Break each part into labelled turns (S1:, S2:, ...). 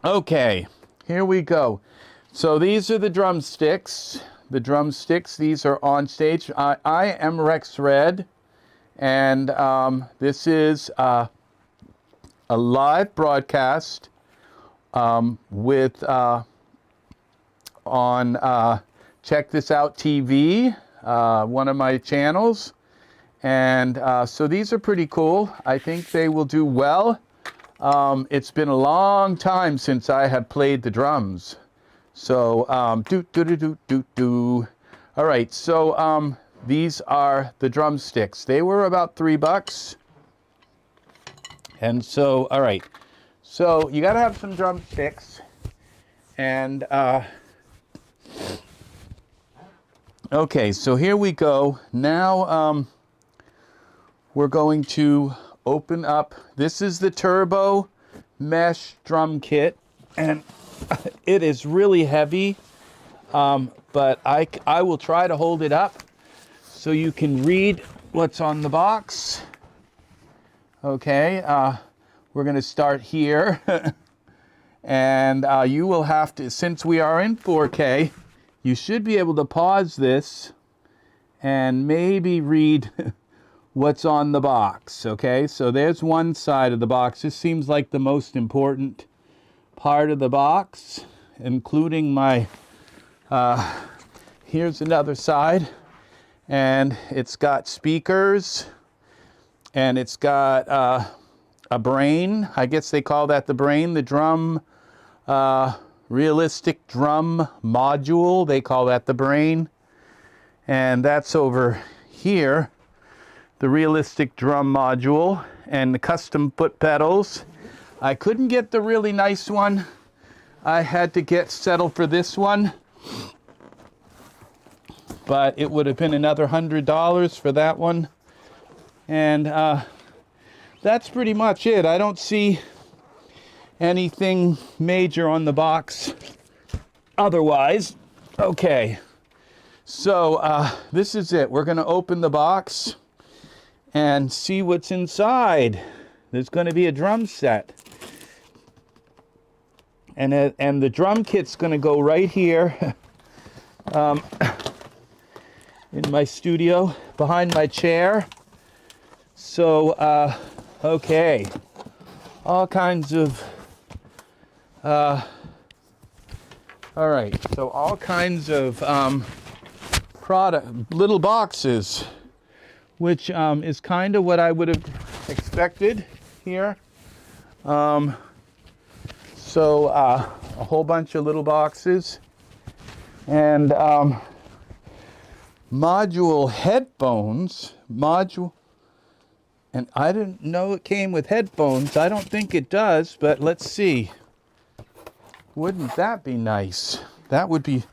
S1: Okay, here we go. So these are the drumsticks. The drumsticks, these are on stage. I am Rex Red, and this is a live broadcast with on Check This Out TV, one of my channels. And so these are pretty cool. I think they will do well. It's been a long time since I have played the drums. So, All right, so these are the drumsticks. They were about $3. And so, all right. So you got to have some drumsticks. And, okay, so here we go. Now, we're going to open up. This is the Turbo Mesh drum kit. And it is really heavy, but I will try to hold it up so you can read what's on the box. Okay, we're going to start here. And you will have to, since we are in 4K, you should be able to pause this and maybe read what's on the box. Okay, so there's one side of the box. This seems like the most important part of the box, including my, here's another side, and it's got speakers, and it's got a brain. I guess they call that the brain, the drum, realistic drum module. They call that the brain. And that's over here, the realistic drum module, and the custom foot pedals. I couldn't get the really nice one. I had to settle for this one. But it would have been another $100 for that one. And that's pretty much it. I don't see anything major on the box otherwise. Okay. So this is it. We're going to open the box and see what's inside. There's going to be a drum set. And the drum kit's going to go right here in my studio, behind my chair. So, okay. All kinds of, all right. So all kinds of product, little boxes, which is kind of what I would have expected here. So a whole bunch of little boxes, and module headphones, and I didn't know it came with headphones. I don't think it does, but let's see. Wouldn't that be nice? That would be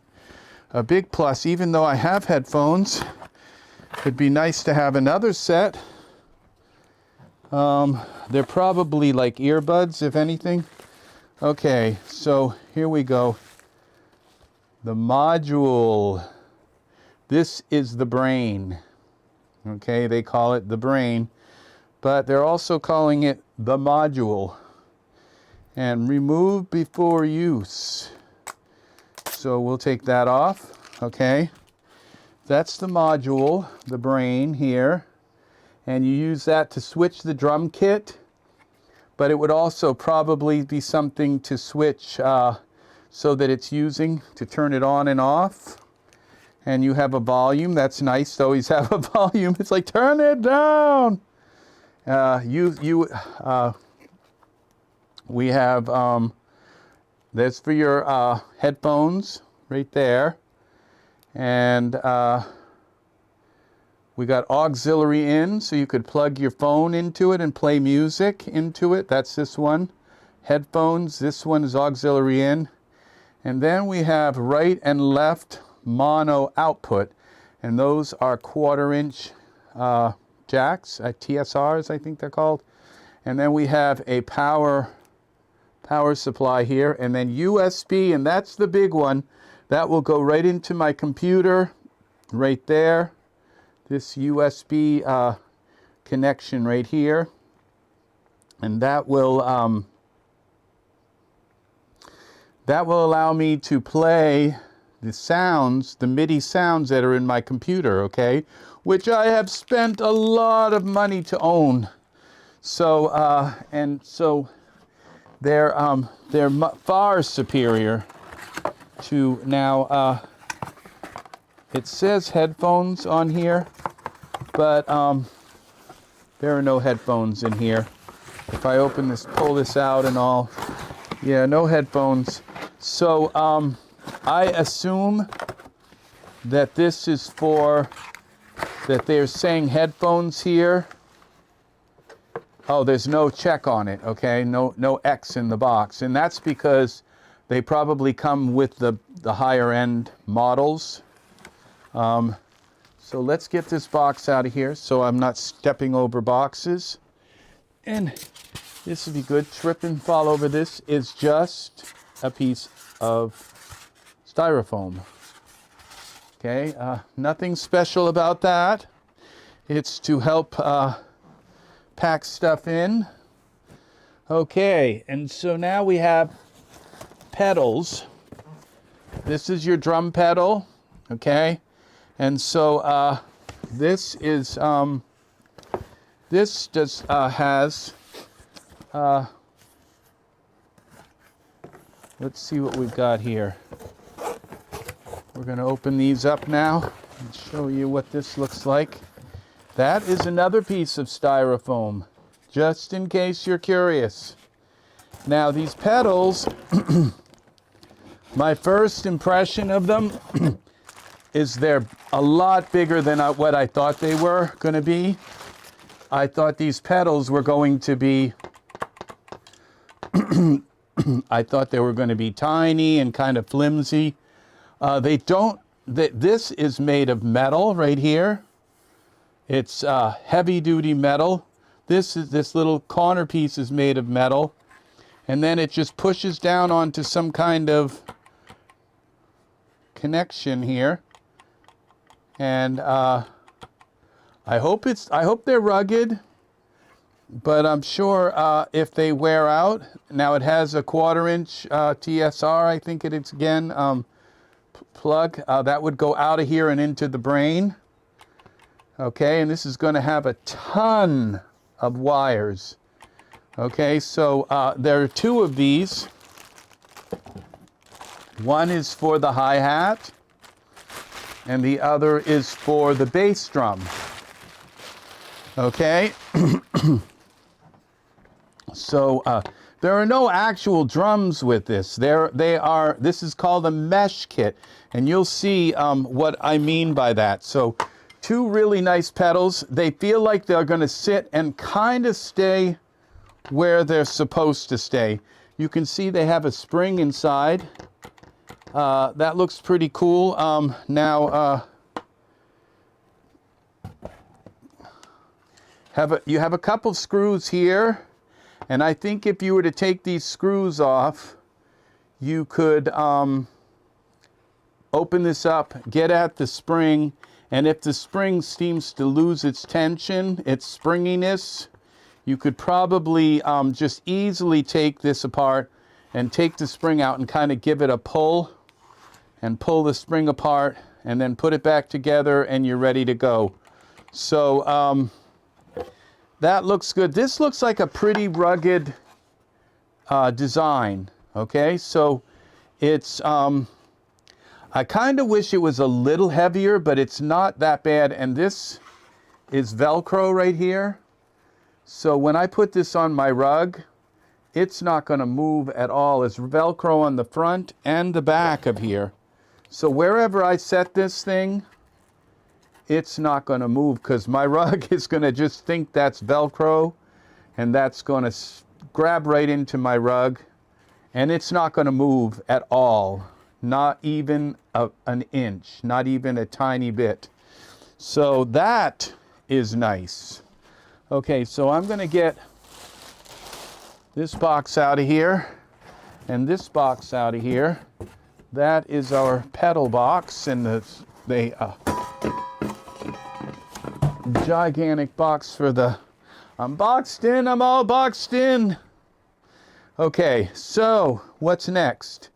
S1: a big plus. Even though I have headphones, it'd be nice to have another set. They're probably like earbuds, if anything. Okay, so here we go. The module. This is the brain. Okay, they call it the brain, but they're also calling it the module. And remove before use. So we'll take that off. Okay, that's the module, the brain here. And you use that to switch the drum kit. But it would also probably be something to switch so that it's using to turn it on and off. And you have a volume. That's nice to always have a volume. It's like, turn it down. We have, that's for your headphones right there. And we got auxiliary in, so you could plug your phone into it and play music into it. That's this one. Headphones, this one is auxiliary in. And then we have right and left mono output. And those are 1/4-inch jacks, TSRs, I think they're called. And then we have a power supply here. And then USB, and that's the big one. That will go right into my computer, right there. This USB connection right here, and that will that will allow me to play the sounds, the MIDI sounds that are in my computer, okay? Which I have spent a lot of money to own. So, so they're far superior to now, it says headphones on here, but there are no headphones in here. If I open this, pull this out and all, yeah, no headphones. So I assume that this is for, that they're saying headphones here. Oh, there's no check on it, okay? No X in the box. And that's because they probably come with the higher end models. So let's get this box out of here so I'm not stepping over boxes. And this would be good. Trip and fall over this is just a piece of styrofoam. Okay, nothing special about that. It's to help pack stuff in. Okay, and so now we have pedals. This is your drum pedal, okay? And so this is this just has let's see what we've got here. We're going to open these up now and show you what this looks like. That is another piece of styrofoam, just in case you're curious. Now these pedals, my first impression of them is they're a lot bigger than what I thought they were going to be. I thought these pedals were going to be, I thought they were going to be tiny and kind of flimsy. They don't, this is made of metal right here. It's heavy duty metal. This little corner piece is made of metal. And then it just pushes down onto some kind of connection here. And I hope they're rugged, but I'm sure if they wear out, now it has a 1/4 inch TSR, I think it is again, plug, that would go out of here and into the brain. Okay, and this is going to have a ton of wires. Okay, so there are 2 of these. One is for the hi-hat, and the other is for the bass drum. Okay, so there are no actual drums with this. This is called a mesh kit, and you'll see what I mean by that. So 2 really nice pedals. They feel like they're going to sit and kind of stay where they're supposed to stay. You can see they have a spring inside. That looks pretty cool. Now, you have a couple screws here, and I think if you were to take these screws off, you could open this up, get at the spring, and if the spring seems to lose its tension, its springiness, you could probably just easily take this apart and take the spring out and kind of give it a pull and pull the spring apart and then put it back together and you're ready to go. So that looks good. This looks like a pretty rugged design. Okay, so it's I kind of wish it was a little heavier, but it's not that bad. And this is Velcro right here. So when I put this on my rug, it's not going to move at all. It's Velcro on the front and the back of here. So wherever I set this thing, it's not going to move because my rug is going to just think that's Velcro, and that's going to grab right into my rug, and it's not going to move at all. Not even an inch, not even a tiny bit. So that is nice. Okay, so I'm going to get this box out of here and this box out of here. That is our pedal box, and the gigantic box for the, I'm boxed in, I'm all boxed in. Okay, so what's next?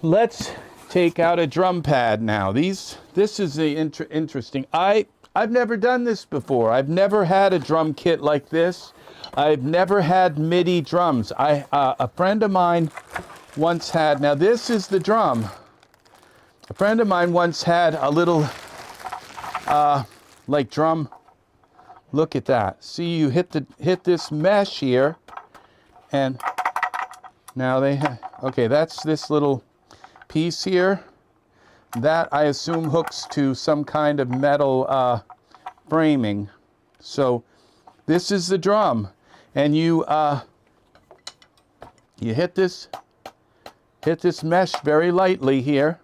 S1: let's take out a drum pad now. This is interesting. I've never done this before. I've never had a drum kit like this. I've never had MIDI drums. A friend of mine once had, now this is the drum. A friend of mine once had a little like drum. Look at that. See, you hit this mesh here, and now okay, that's this little piece here. That I assume hooks to some kind of metal framing. So this is the drum, and you hit this mesh very lightly here.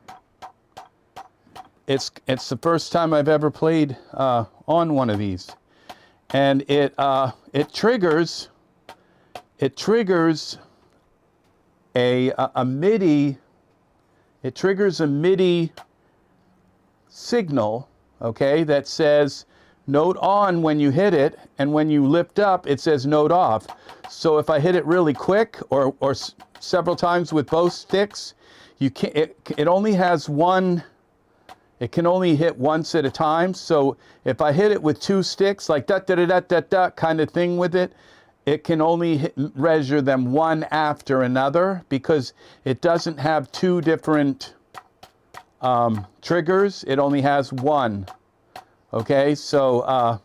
S1: It's the first time I've ever played on one of these, and it triggers a MIDI. It triggers a MIDI signal, okay, that says note on when you hit it, and when you lift up, it says note off. So if I hit it really quick or several times with both sticks, it only has one. It can only hit once at a time. So if I hit it with two sticks, like da da da da da da kind of thing with it, it can only measure them one after another, because it doesn't have two different triggers. It only has one. Okay, so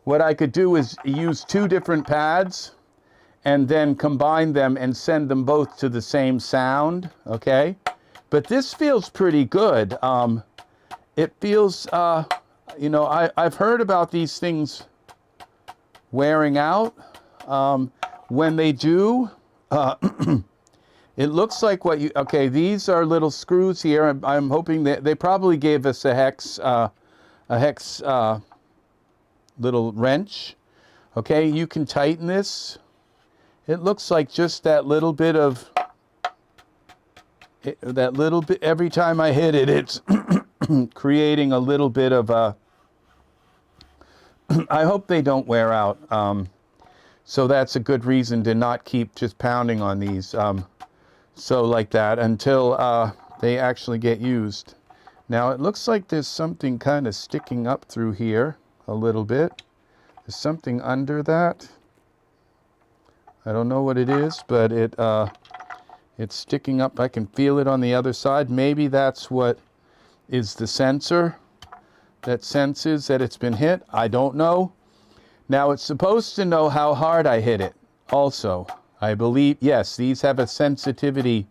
S1: what I could do is use two different pads and then combine them and send them both to the same sound. Okay. But this feels pretty good. It feels, you know, I've heard about these things wearing out. When they do, it looks like okay, these are little screws here. I'm hoping that they probably gave us a hex little wrench. Okay, you can tighten this. It looks like just that little bit of, every time I hit it, it's creating a little bit of a, I hope they don't wear out. So that's a good reason to not keep just pounding on these. So like that until they actually get used. Now it looks like there's something kind of sticking up through here a little bit. There's something under that. I don't know what it is, but it's sticking up. I can feel it on the other side. Maybe that's what is the sensor that senses that it's been hit. I don't know. Now it's supposed to know how hard I hit it also. I believe, yes, these have a sensitivity.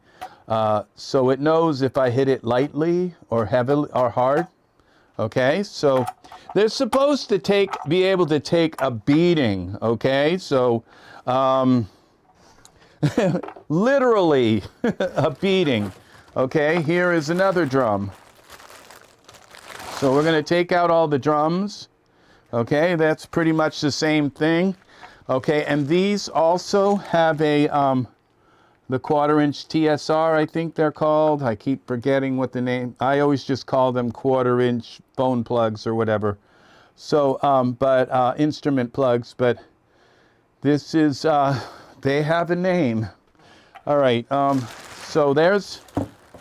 S1: So it knows if I hit it lightly or heavily or hard. Okay, so they're supposed to be able to take a beating. Okay, so literally a beating. Okay, here is another drum. So we're going to take out all the drums. Okay, that's pretty much the same thing. Okay, and these also have a the 1/4 inch TSR, I think they're called. I keep forgetting what the name. I always just call them 1/4 inch phone plugs or whatever. So, but instrument plugs. But this is they have a name. All right. So there's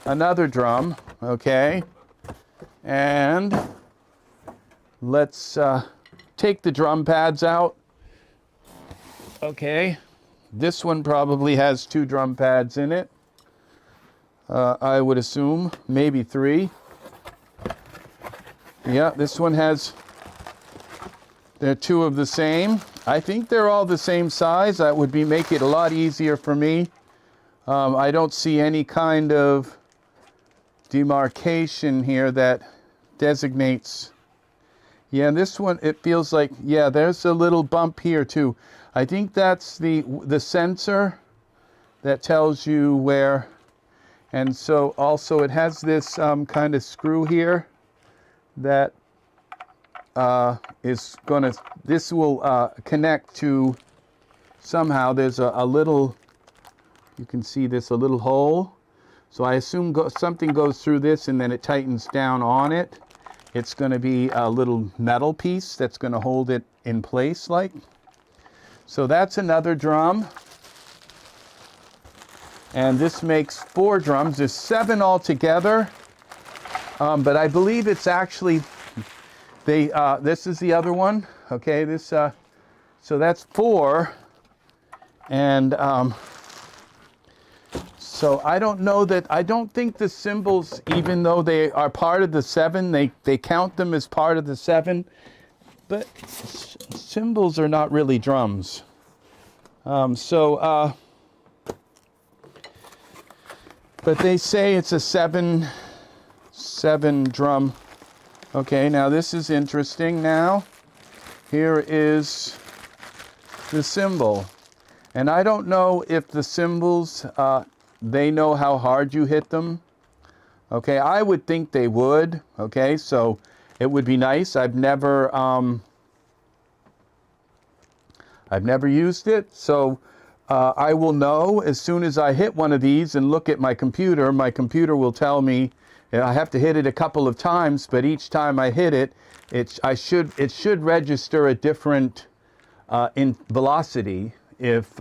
S1: another drum. Okay, and let's take the drum pads out. Okay. This one probably has 2 drum pads in it. I would assume, maybe 3. Yeah, this one has, they're 2 of the same. I think they're all the same size. That would make it a lot easier for me. I don't see any kind of demarcation here that designates. Yeah, this one, it feels like, yeah, there's a little bump here too. I think that's the sensor that tells you where. And so also it has this kind of screw here that is going to, this will connect to, somehow there's a little, you can see this, a little hole. So I assume something goes through this and then it tightens down on it. It's going to be a little metal piece that's going to hold it in place like. So that's another drum. And this makes 4 drums. There's 7 altogether. But I believe it's actually, this is the other one. Okay, this, so that's 4. And so I don't know that, I don't think the cymbals, even though they are part of the 7, they count them as part of the 7. But cymbals are not really drums. But they say it's a 7 drum. Okay, now this is interesting. Now, here is the cymbal. And I don't know if the cymbals, they know how hard you hit them. Okay, I would think they would. Okay, so it would be nice. I've never used it, so I will know as soon as I hit one of these and look at my computer. My computer will tell me I have to hit it a couple of times, but each time I hit it, it should register a different in velocity if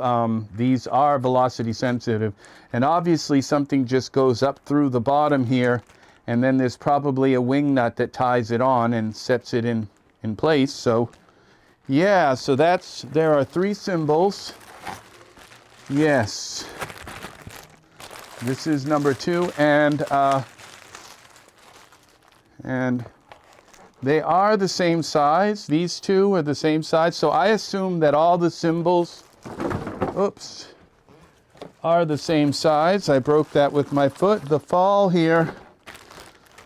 S1: these are velocity sensitive. And obviously something just goes up through the bottom here, and then there's probably a wing nut that ties it on and sets it in place. So yeah, so there are 3 cymbals. Yes. This is number 2, and they are the same size. These 2 are the same size. So I assume that all the cymbals, are the same size. I broke that with my foot, the fall here.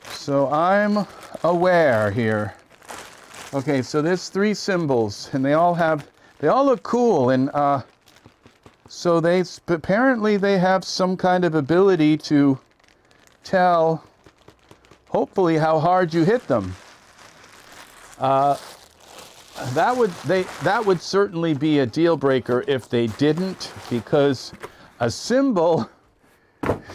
S1: So I'm aware here. Okay, so there's 3 cymbals, and they all look cool, and so apparently they have some kind of ability to tell, hopefully, how hard you hit them. That would certainly be a deal breaker if they didn't, because a cymbal,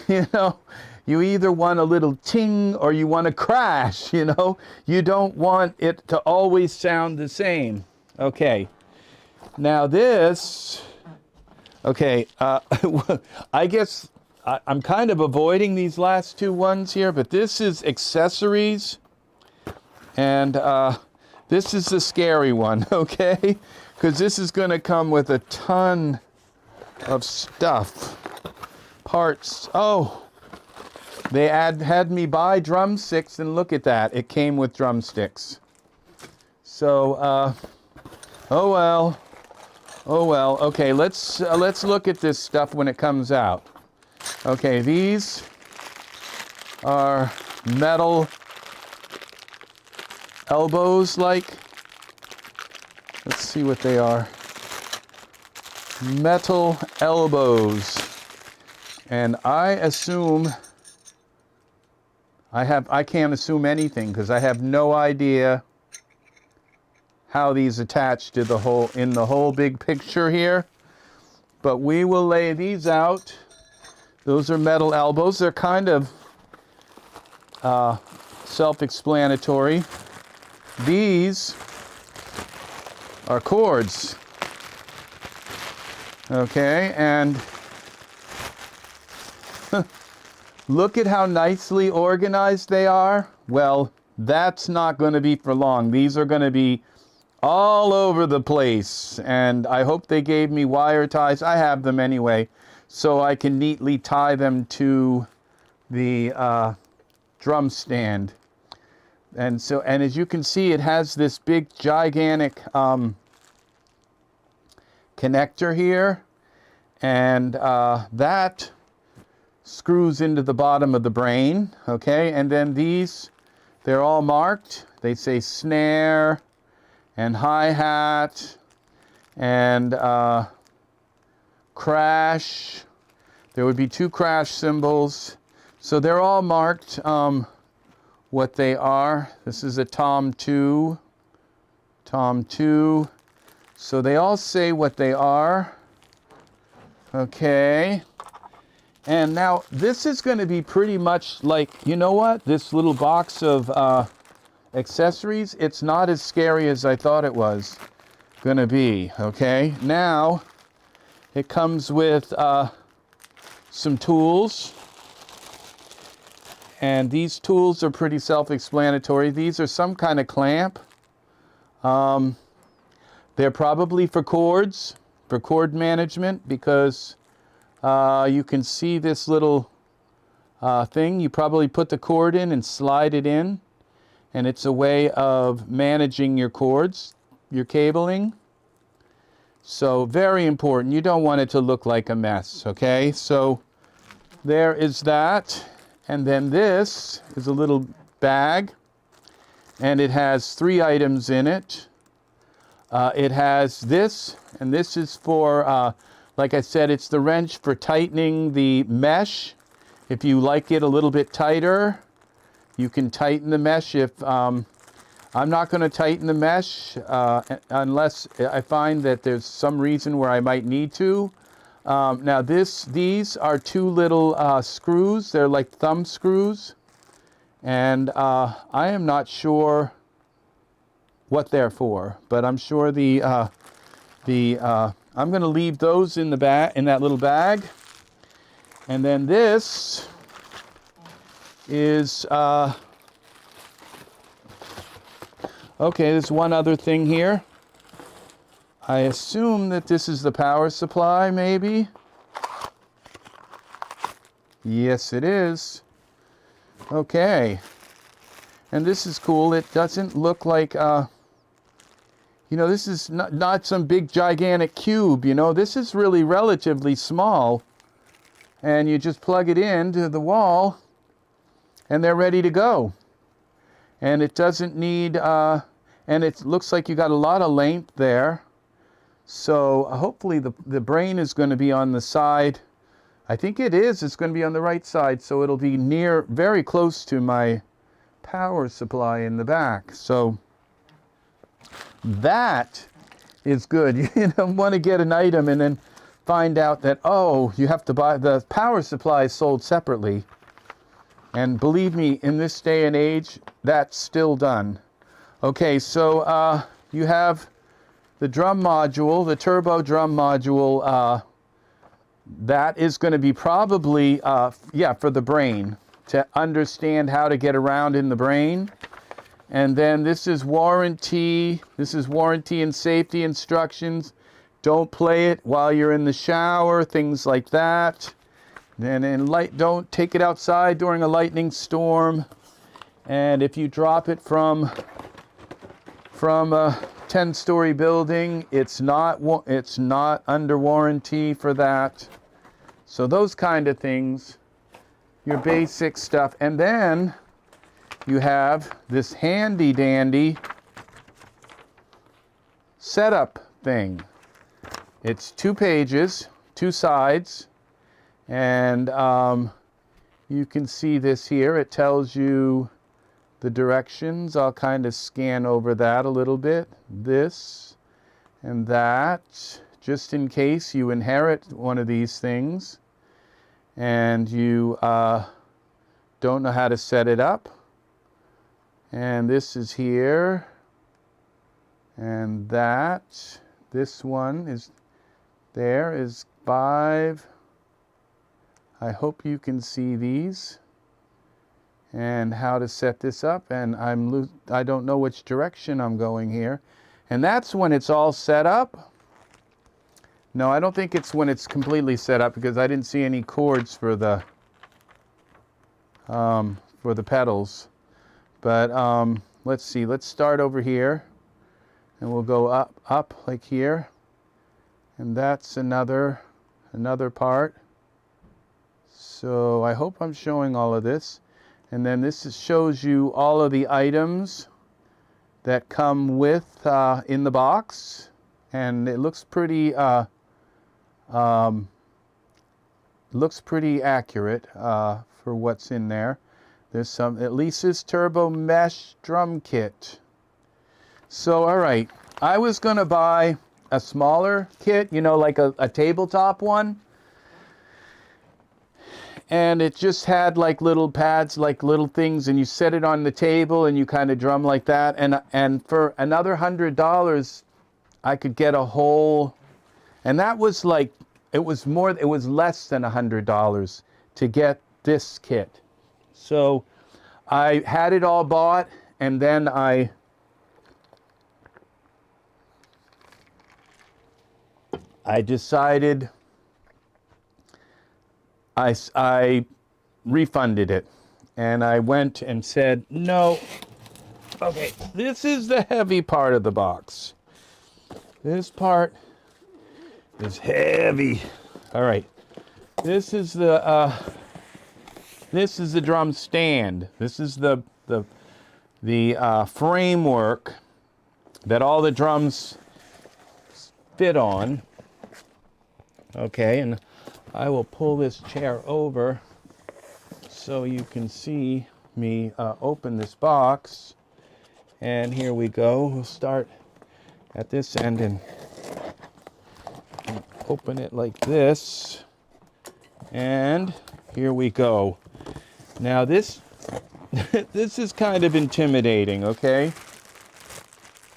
S1: you know, you either want a little ting or you want to crash, you know. You don't want it to always sound the same. Okay. Now this, okay, I guess I'm kind of avoiding these last 2 ones here, but this is accessories, and this is the scary one, okay? Because this is going to come with a ton of stuff, parts. Oh, they had me buy drumsticks, and look at that. It came with drumsticks. So, oh well. Okay, let's look at this stuff when it comes out. Okay, these are metal elbows, like. Let's see what they are. Metal elbows. And I assume, I can't assume anything because I have no idea how these attach to the whole big picture here. But we will lay these out. Those are metal elbows. They're kind of self-explanatory. These are chords. Okay, and look at how nicely organized they are. Well, that's not going to be for long. These are going to be all over the place, and I hope they gave me wire ties. I have them anyway, so I can neatly tie them to the drum stand. And as you can see, it has this big gigantic connector here, and that screws into the bottom of the brain. Okay, and then these, they're all marked. They say snare and hi-hat and crash. There would be 2 crash cymbals. So they're all marked what they are. This is a tom 2. So they all say what they are. Okay. And now this is going to be pretty much like, you know what? This little box of accessories, it's not as scary as I thought it was going to be. Okay. Now it comes with some tools. And these tools are pretty self-explanatory. These are some kind of clamp. They're probably for cords, for cord management, because you can see this little thing. You probably put the cord in and slide it in, and it's a way of managing your cords, your cabling. So very important. You don't want it to look like a mess, okay? So there is that. And then this is a little bag, and it has 3 items in it. It has this, and this is for, like I said, it's the wrench for tightening the mesh. If you like it a little bit tighter, you can tighten the mesh. If I'm not going to tighten the mesh unless I find that there's some reason where I might need to. Now these are 2 little screws. They're like thumb screws, and I am not sure what they're for, but I'm sure I'm going to leave those in the bag, in that little bag. And then this is okay, there's one other thing here. I assume that this is the power supply, maybe. Yes, it is. Okay. And this is cool. It doesn't look like, you know, this is not some big gigantic cube, you know. This is really relatively small. And you just plug it into the wall, and they're ready to go. And it doesn't need, and it looks like you got a lot of length there. So hopefully the brain is going to be on the side. I think it is. It's going to be on the right side, so it'll be near, very close to my power supply in the back. So that is good. You don't want to get an item and then find out that, oh, you have to buy the power supply is sold separately. And believe me, in this day and age, that's still done. Okay, so you have the drum module, the turbo drum module. That is going to be probably, yeah, for the brain, to understand how to get around in the brain. And then this is warranty. This is warranty and safety instructions. Don't play it while you're in the shower, things like that. Then don't take it outside during a lightning storm. And if you drop it from a 10-story building, it's not under warranty for that. So those kind of things, your basic stuff. And then you have this handy dandy setup thing. It's 2 pages, 2 sides, and you can see this here. It tells you the directions. I'll kind of scan over that a little bit. This and that, just in case you inherit one of these things and you don't know how to set it up. And this is here, and that. This one is there is 5. I hope you can see these and how to set this up. And I don't know which direction I'm going here. And that's when it's all set up. No, I don't think it's when it's completely set up, because I didn't see any cords for the pedals. But let's see. Let's start over here, and we'll go up like here. And that's another part. So I hope I'm showing all of this. And then this shows you all of the items that come with in the box. And it looks pretty accurate for what's in there. There's some Alesis Turbo Mesh Drum Kit. So, all right, I was going to buy a smaller kit, you know, like a tabletop one. And it just had like little pads, like little things, and you set it on the table and you kind of drum like that. And for another $100, I could get a whole, and that was like it was less than $100 to get this kit. So I had it all bought, and then I decided I refunded it, and I went and said, no, okay, this is the heavy part of the box. This part is heavy. All right, this is the drum stand. This is the framework that all the drums fit on. Okay, and I will pull this chair over so you can see me open this box. And here we go. We'll start at this end and open it like this. And here we go. Now this this is kind of intimidating, okay?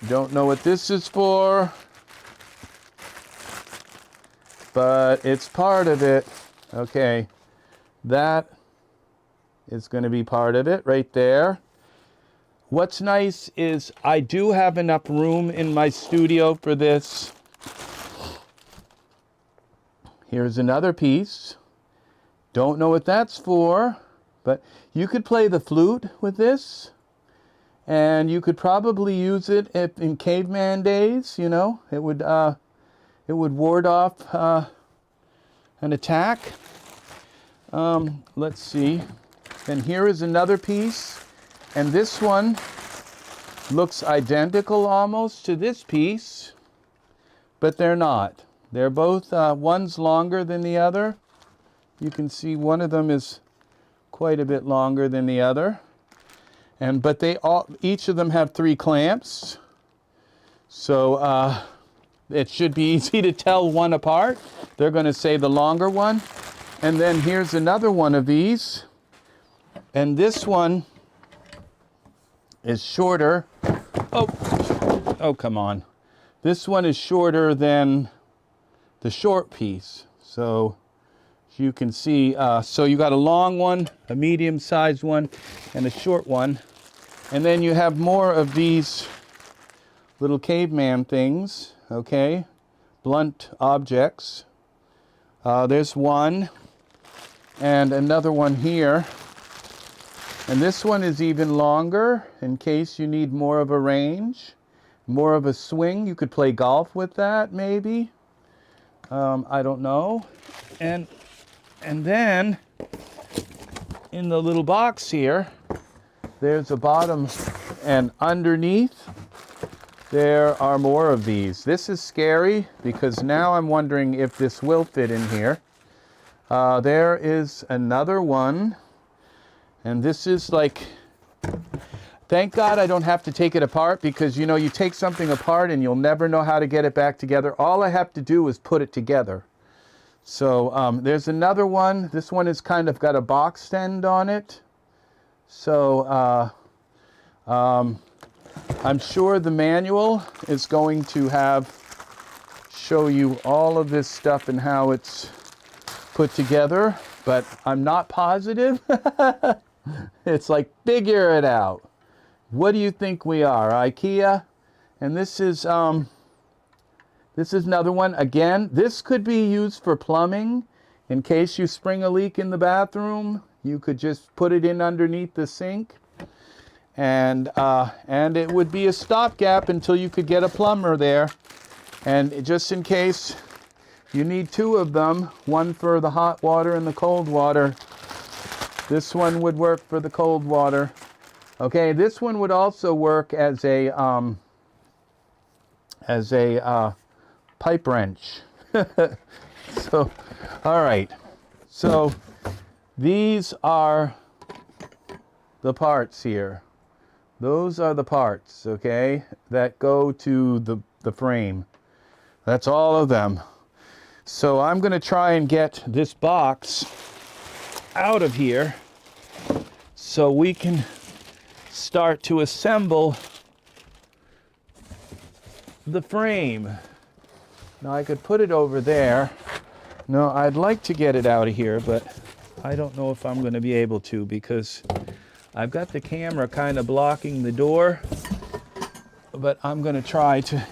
S1: Don't know what this is for, but it's part of it. Okay, that is going to be part of it right there. What's nice is I do have enough room in my studio for this. Here's another piece. Don't know what that's for, but you could play the flute with this, and you could probably use it in caveman days. You know, it would ward off an attack. Let's see. And here is another piece, and this one looks identical almost to this piece, but they're not. They're both, one's longer than the other. You can see one of them is quite a bit longer than the other. But each of them have 3 clamps. So it should be easy to tell one apart. They're going to say the longer one. And then here's another one of these. And this one is shorter. Oh, come on. This one is shorter than the short piece. So you can see, so you got a long one, a medium-sized one, and a short one. And then you have more of these little caveman things, okay? Blunt objects. There's one, and another one here. And this one is even longer in case you need more of a range, more of a swing. You could play golf with that, maybe. I don't know. And then in the little box here, there's a bottom, and underneath there are more of these. This is scary because now I'm wondering if this will fit in here. There is another one, and this is like, thank God I don't have to take it apart, because you know, you take something apart and you'll never know how to get it back together. All I have to do is put it together. So there's another one. This one is kind of got a box end on it. So I'm sure the manual is going to show you all of this stuff and how it's put together, but I'm not positive. It's like, figure it out. What do you think we are, IKEA? And this is another one. Again, this could be used for plumbing. In case you spring a leak in the bathroom, you could just put it in underneath the sink. And it would be a stopgap until you could get a plumber there. And just in case you need 2 of them, one for the hot water and the cold water. This one would work for the cold water. Okay, this one would also work as a pipe wrench. So, all right. So these are the parts here. Those are the parts, okay, that go to the frame. That's all of them. So I'm going to try and get this box out of here so we can start to assemble the frame. Now I could put it over there, No, I'd like to get it out of here, but I don't know if I'm going to be able to because I've got the camera kind of blocking the door, but I'm going to try to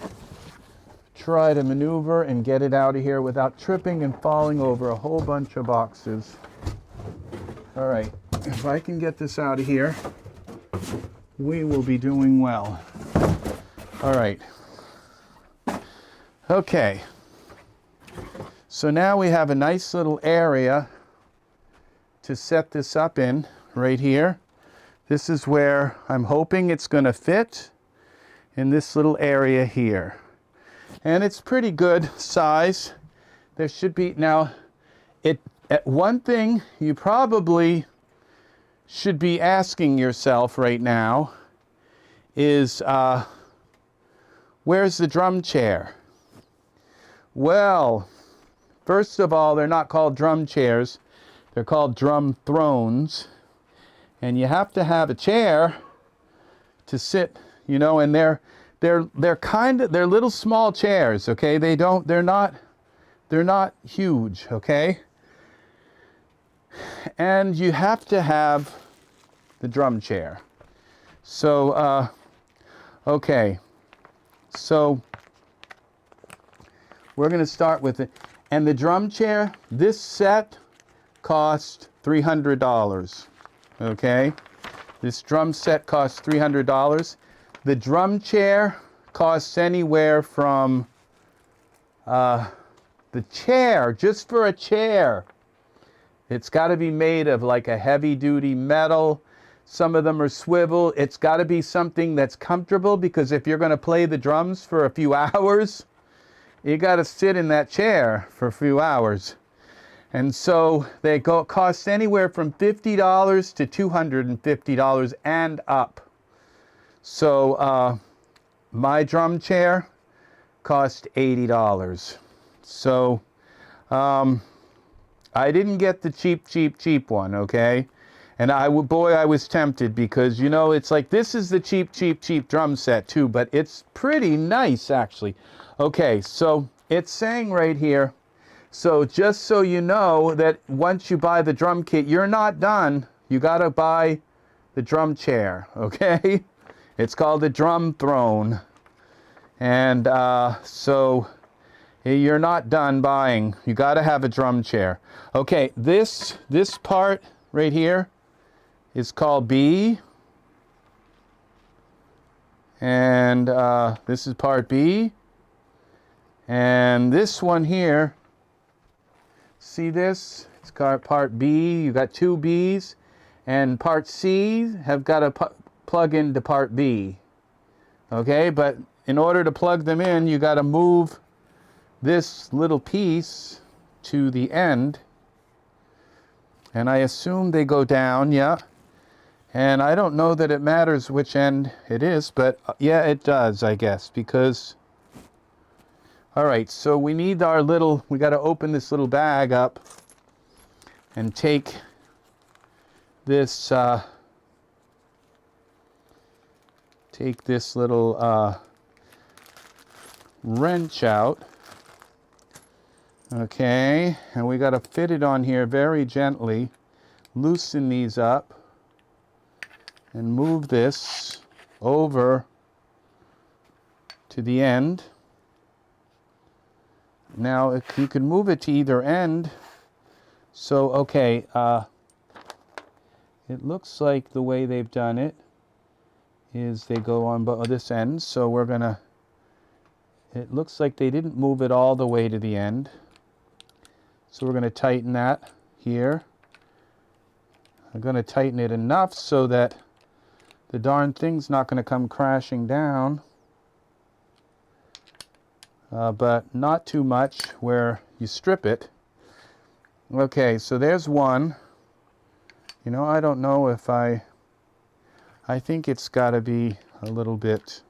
S1: maneuver and get it out of here without tripping and falling over a whole bunch of boxes. All right, if I can get this out of here, we will be doing well. All right. Okay. So now we have a nice little area to set this up in right here. This is where I'm hoping it's going to fit in this little area here. And it's pretty good size. There should be, now, one thing you probably should be asking yourself right now is, where's the drum chair? Well, first of all, they're not called drum chairs. They're called drum thrones. And you have to have a chair to sit, you know, and they're little small chairs, okay? They're not huge, okay? And you have to have the drum chair. So, okay. So we're going to start with it. And the drum chair, this set cost $300. Okay? This drum set costs $300. The drum chair costs anywhere from the chair, just for a chair. It's got to be made of like a heavy-duty metal. Some of them are swivel. It's got to be something that's comfortable because if you're going to play the drums for a few hours, you got to sit in that chair for a few hours. And so they cost anywhere from $50 to $250 and up. So my drum chair cost $80. So I didn't get the cheap one, okay? And I was tempted because, you know, it's like this is the cheap drum set too, but it's pretty nice actually. Okay, so it's saying right here, so just so you know that once you buy the drum kit, you're not done. You got to buy the drum chair, okay? It's called the drum throne. And so you're not done buying. You got to have a drum chair. Okay, this part right here is called B. And this is part B. And this one here, see this? It's called part B. You got two B's. And part C have got to plug into part B. Okay, but in order to plug them in, you got to move this little piece to the end. And I assume they go down, yeah. And I don't know that it matters which end it is, but yeah, it does, I guess, because... All right, so we need our little, we got to open this little bag up and take this little wrench out. Okay, and we got to fit it on here very gently, loosen these up, and move this over to the end. Now, if you can move it to either end, so, okay, it looks like the way they've done it is they go on this end, so we're going to, it looks like they didn't move it all the way to the end. So we're going to tighten that here. I'm going to tighten it enough so that the darn thing's not going to come crashing down. But not too much where you strip it. Okay, so there's one. You know, I don't know if I think it's got to be a little bit,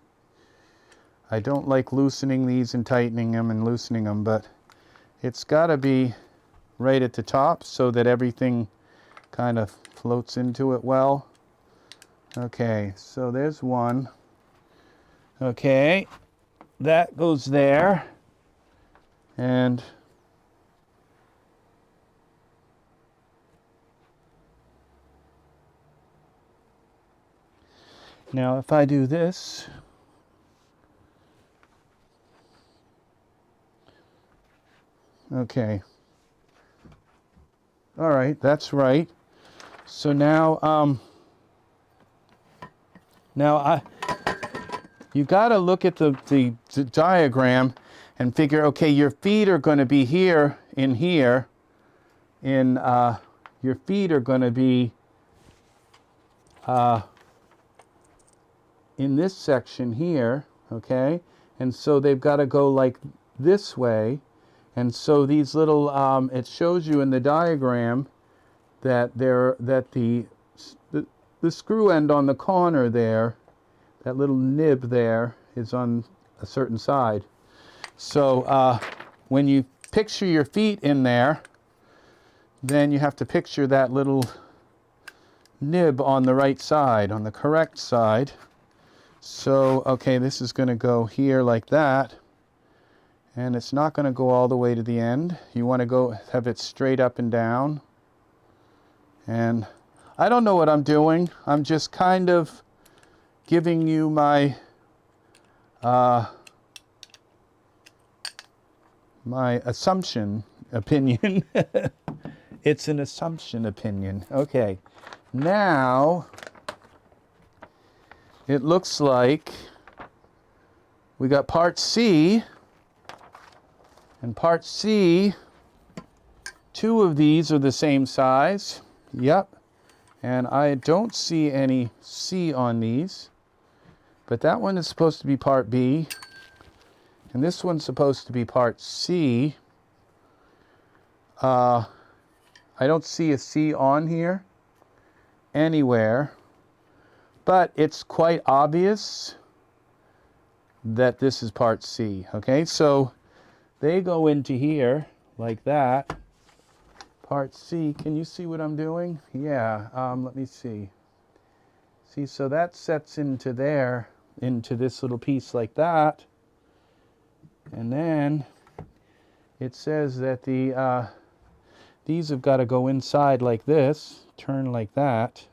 S1: I don't like loosening these and tightening them and loosening them, but it's got to be right at the top so that everything kind of floats into it well. Okay, so there's one. Okay. That goes there, and Now if I do this, okay. All right, that's right. So now, you got to look at the diagram and figure, okay, your feet are going to be here, your feet are going to be in this section here, okay? And so they've got to go like this way. And so these little, it shows you in the diagram that the screw end on the corner there, that little nib there, is on a certain side. So when you picture your feet in there, then you have to picture that little nib on the right side, on the correct side. So, okay, this is going to go here like that. And it's not going to go all the way to the end. You want to have it straight up and down. And I don't know what I'm doing. I'm just kind of giving you my my assumption opinion. It's an assumption opinion. Okay. Now it looks like we got part C. And part C, 2 of these are the same size. Yep. And I don't see any C on these. But that one is supposed to be part B. And this one's supposed to be part C. I don't see a C on here anywhere. But it's quite obvious that this is part C. Okay, so they go into here like that. Part C, can you see what I'm doing? Yeah, let me see. See, so that sets into there, into this little piece like that. And then it says that these have got to go inside like this, turn like that.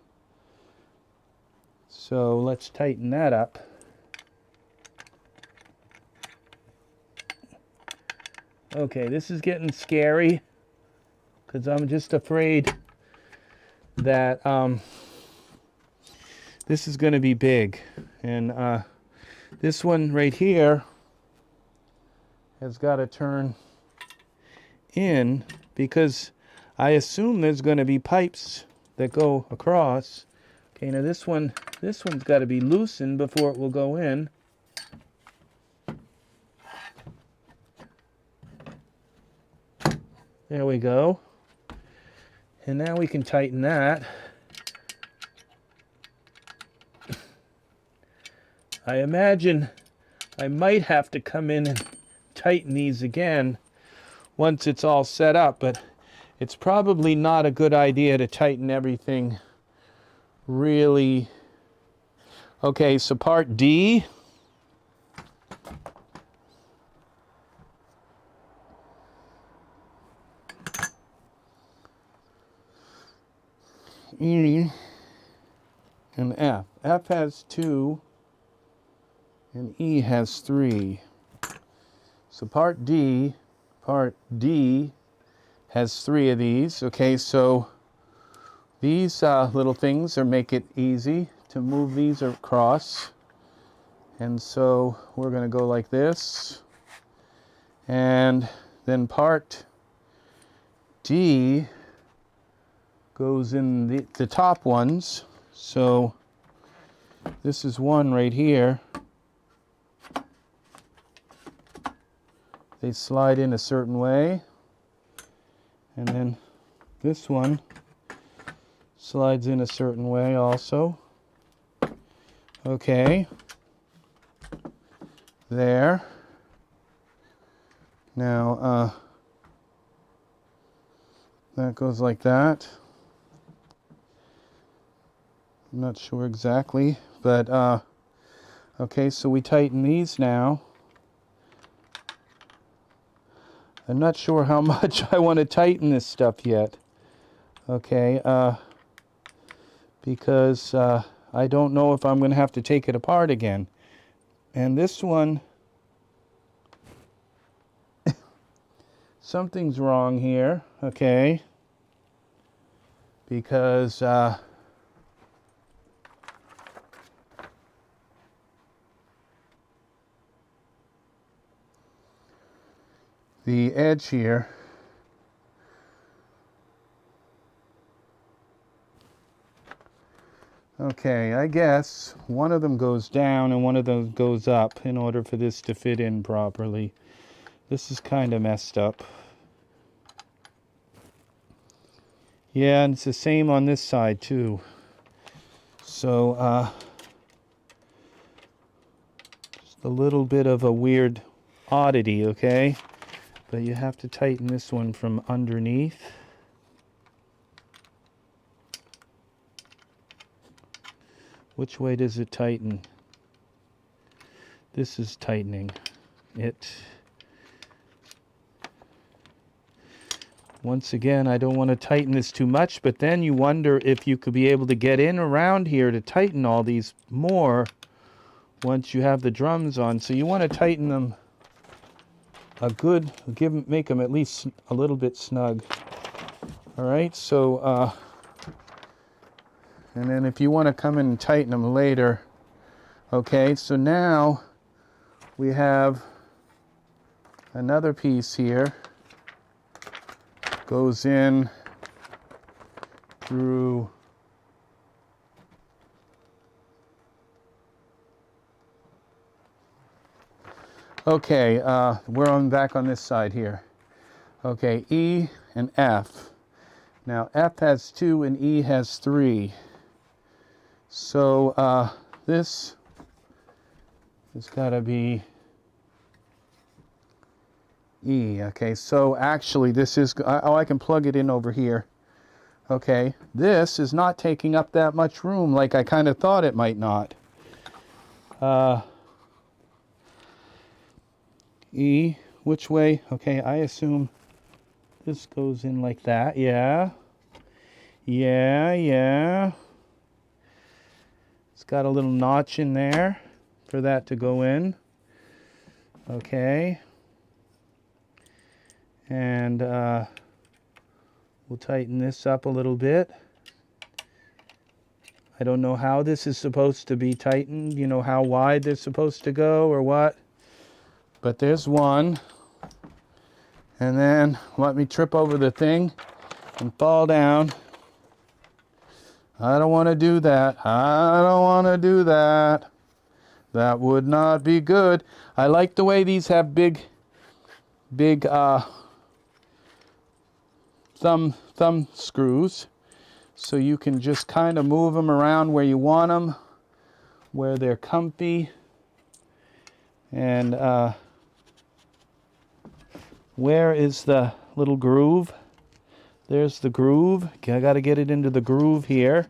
S1: So let's tighten that up. Okay, this is getting scary because I'm just afraid that this is going to be big. And this one right here has got to turn in because I assume there's going to be pipes that go across. Okay, now this one's got to be loosened before it will go in. There we go. And now we can tighten that. I imagine I might have to come in and tighten these again once it's all set up, but it's probably not a good idea to tighten everything really. Okay, so part D. E and F. F has 2 and E has 3. So part D has 3 of these. Okay, so these little things make it easy to move these across. And so we're going to go like this. And then part D goes in the top ones. So this is one right here. They slide in a certain way. And then this one slides in a certain way also. Okay. There. Now, that goes like that. I'm not sure exactly, but okay, so we tighten these now. I'm not sure how much I want to tighten this stuff yet. Okay, because I don't know if I'm going to have to take it apart again. And this one, something's wrong here, okay? Because the edge here, okay, I guess one of them goes down and one of them goes up in order for this to fit in properly. This is kind of messed up. Yeah, and it's the same on this side too. So, just a little bit of a weird oddity, okay? But you have to tighten this one from underneath. Which way does it tighten? This is tightening it. Once again, I don't want to tighten this too much, but then you wonder if you could be able to get in around here to tighten all these more once you have the drums on. So you want to tighten them a good, make them at least a little bit snug. All right, so, and then if you want to come in and tighten them later, okay, so now we have another piece here. Goes in through okay, we're back on this side here. Okay, E and F. Now F has 2 and E has 3. So this has got to be E. Okay, so actually this is, oh, I can plug it in over here. Okay, this is not taking up that much room like I kind of thought it might not. E, which way? Okay, I assume this goes in like that. Yeah. Yeah. It's got a little notch in there for that to go in. Okay. And we'll tighten this up a little bit. I don't know how this is supposed to be tightened, you know, how wide they're supposed to go or what. But there's one. And then let me trip over the thing and fall down. I don't want to do that. I don't want to do that. That would not be good. I like the way these have big thumb screws, so you can just kind of move them around where you want them, where they're comfy. And where is the little groove? There's the groove. Okay, I got to get it into the groove here.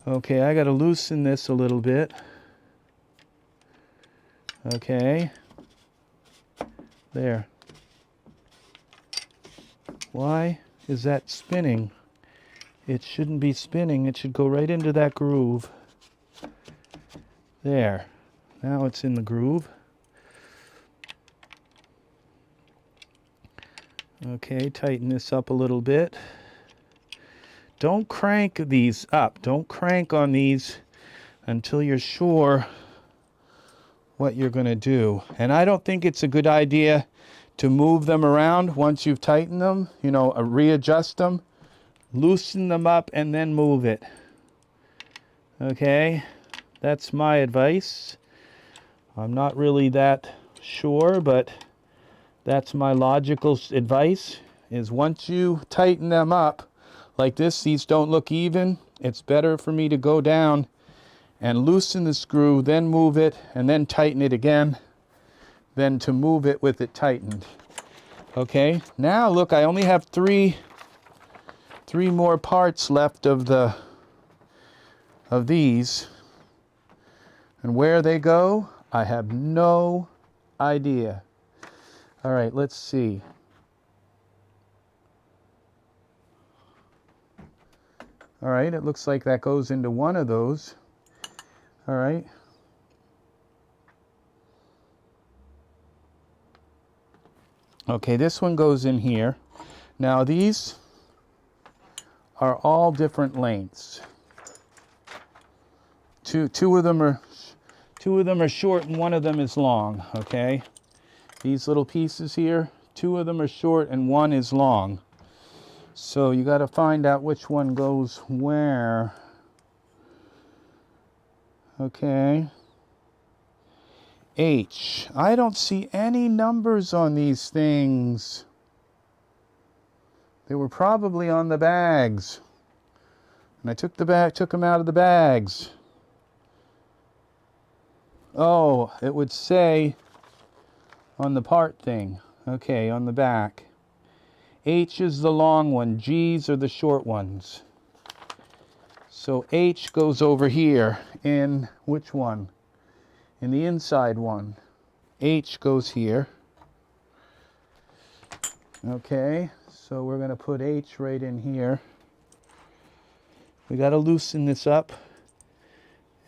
S1: Okay, I got to loosen this a little bit. Okay. There. Why is that spinning? It shouldn't be spinning. It should go right into that groove. There. Now it's in the groove. Okay, tighten this up a little bit. Don't crank these up. Don't crank on these until you're sure what you're going to do. And I don't think it's a good idea to move them around once you've tightened them, you know, readjust them, loosen them up, and then move it. Okay, that's my advice. I'm not really that sure, but that's my logical advice, is once you tighten them up like this, these don't look even, it's better for me to go down and loosen the screw, then move it, and then tighten it again, than to move it with it tightened. Okay, now look, I only have three more parts left of these. And where they go, I have no idea. All right, let's see. All right, it looks like that goes into one of those. All right. Okay, this one goes in here. Now these are all different lengths. Two of them are short and one of them is long, okay? These little pieces here, two of them are short and one is long. So you got to find out which one goes where. Okay. H. I don't see any numbers on these things. They were probably on the bags. And I took them out of the bags. Oh, it would say on the part thing. Okay, on the back. H is the long one. G's are the short ones. So H goes over here in which one? In the inside one. H goes here. Okay, so we're going to put H right in here. We got to loosen this up.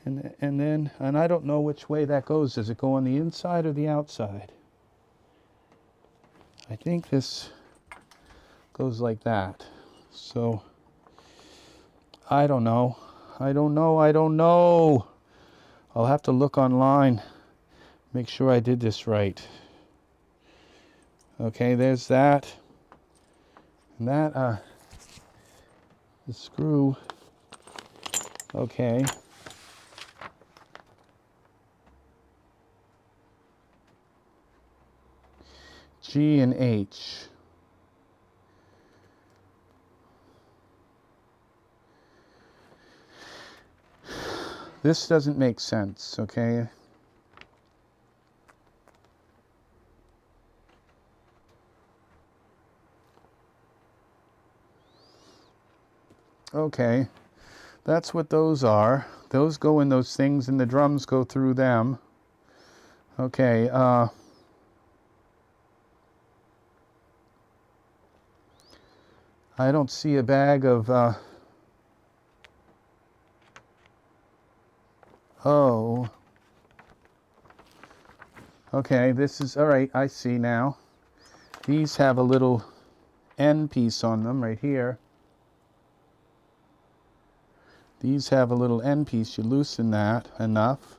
S1: And I don't know which way that goes. Does it go on the inside or the outside? I think this goes like that. So I don't know. I don't know. I'll have to look online, make sure I did this right. Okay, there's that. And that, the screw. Okay. G and H. This doesn't make sense, okay? Okay, that's what those are. Those go in those things and the drums go through them. Okay, I don't see a bag of, oh. Okay, this is, all right, I see now. These have a little end piece on them right here. These have a little end piece. You loosen that enough,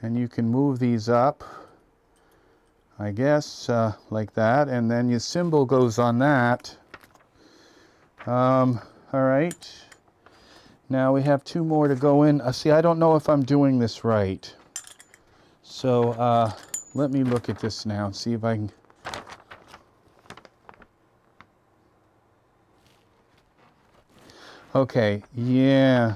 S1: and you can move these up, I guess, like that, and then your cymbal goes on that. All right. Now we have two more to go in. See, I don't know if I'm doing this right. So let me look at this now and see if I can. Okay, yeah.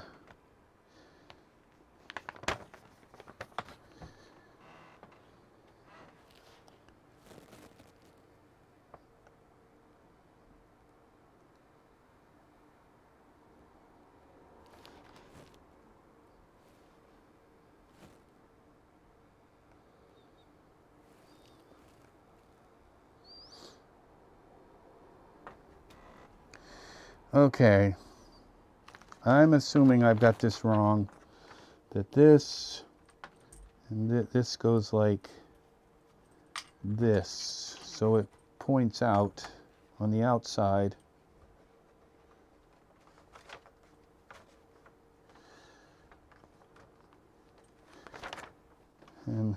S1: Okay. I'm assuming I've got this wrong. That this and this goes like this. So it points out on the outside. And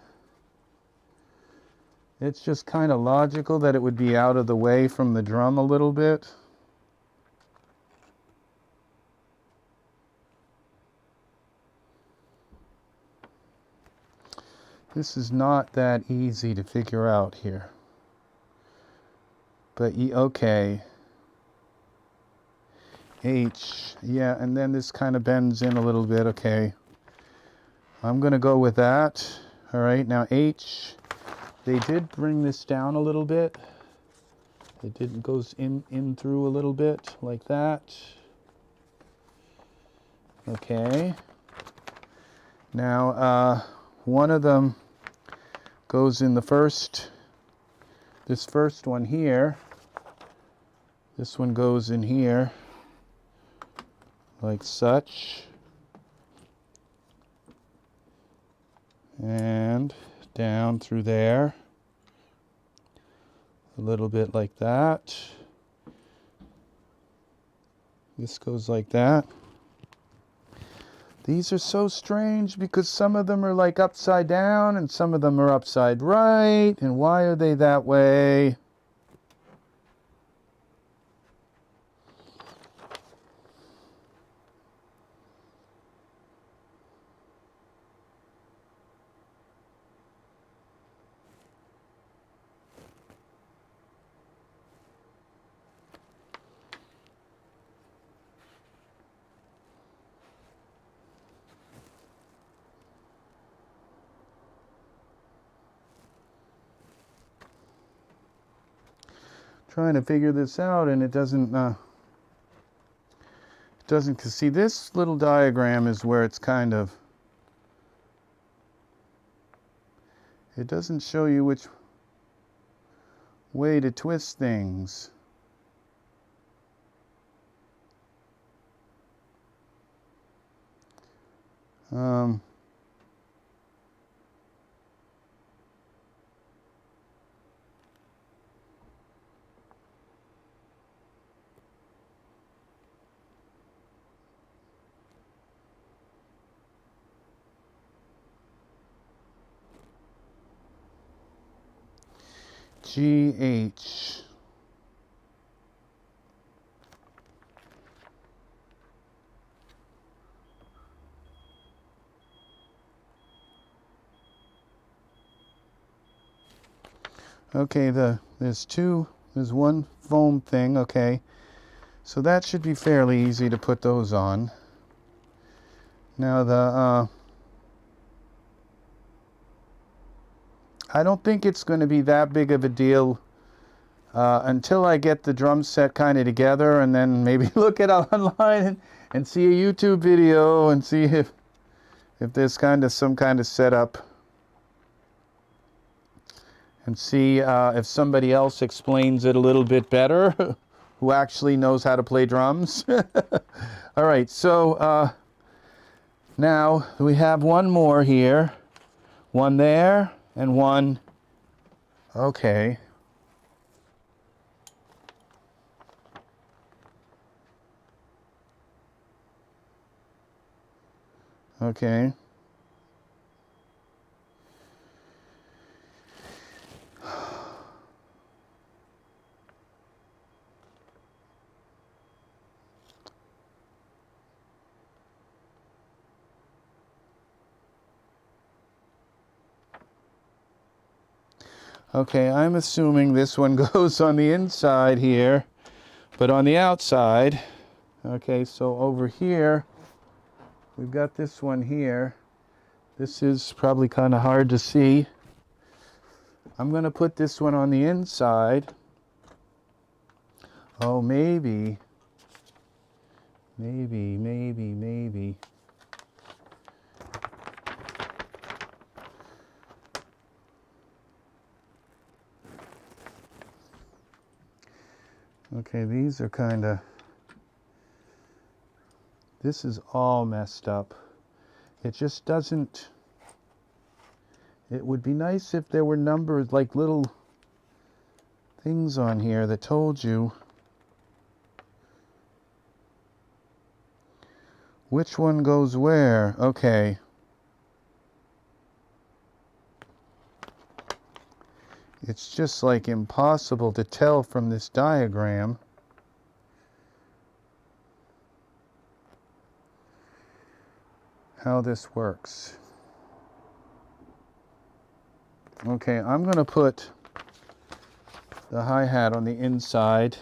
S1: it's just kind of logical that it would be out of the way from the drum a little bit. This is not that easy to figure out here. But okay. H, yeah, and then this kind of bends in a little bit, okay. I'm gonna go with that. All right, now H, they did bring this down a little bit. It goes in through a little bit, like that. Okay. Now, one of them goes in the this first one here. This one goes in here. like such. And down through there. A little bit like that. This goes like that. These are so strange because some of them are like upside down and some of them are upside right. And why are they that way? Trying to figure this out, and it doesn't, cause see, this little diagram is where it's kind of, it doesn't show you which way to twist things. GH. Okay, there's one foam thing, okay. So that should be fairly easy to put those on. Now I don't think it's going to be that big of a deal until I get the drum set kind of together, and then maybe look it up online and see a YouTube video and see if there's kind of some kind of setup, and see if somebody else explains it a little bit better who actually knows how to play drums. All right, so now we have one more here, one there, and one, okay. Okay. Okay, I'm assuming this one goes on the inside here, but on the outside. Okay, so over here, we've got this one here. This is probably kind of hard to see. I'm going to put this one on the inside. Oh, maybe. Okay, these are kind of, this is all messed up. It just doesn't, it would be nice if there were numbers, like little things on here that told you which one goes where. Okay. It's just like impossible to tell from this diagram. How this works. Okay, I'm going to put the hi-hat on the inside.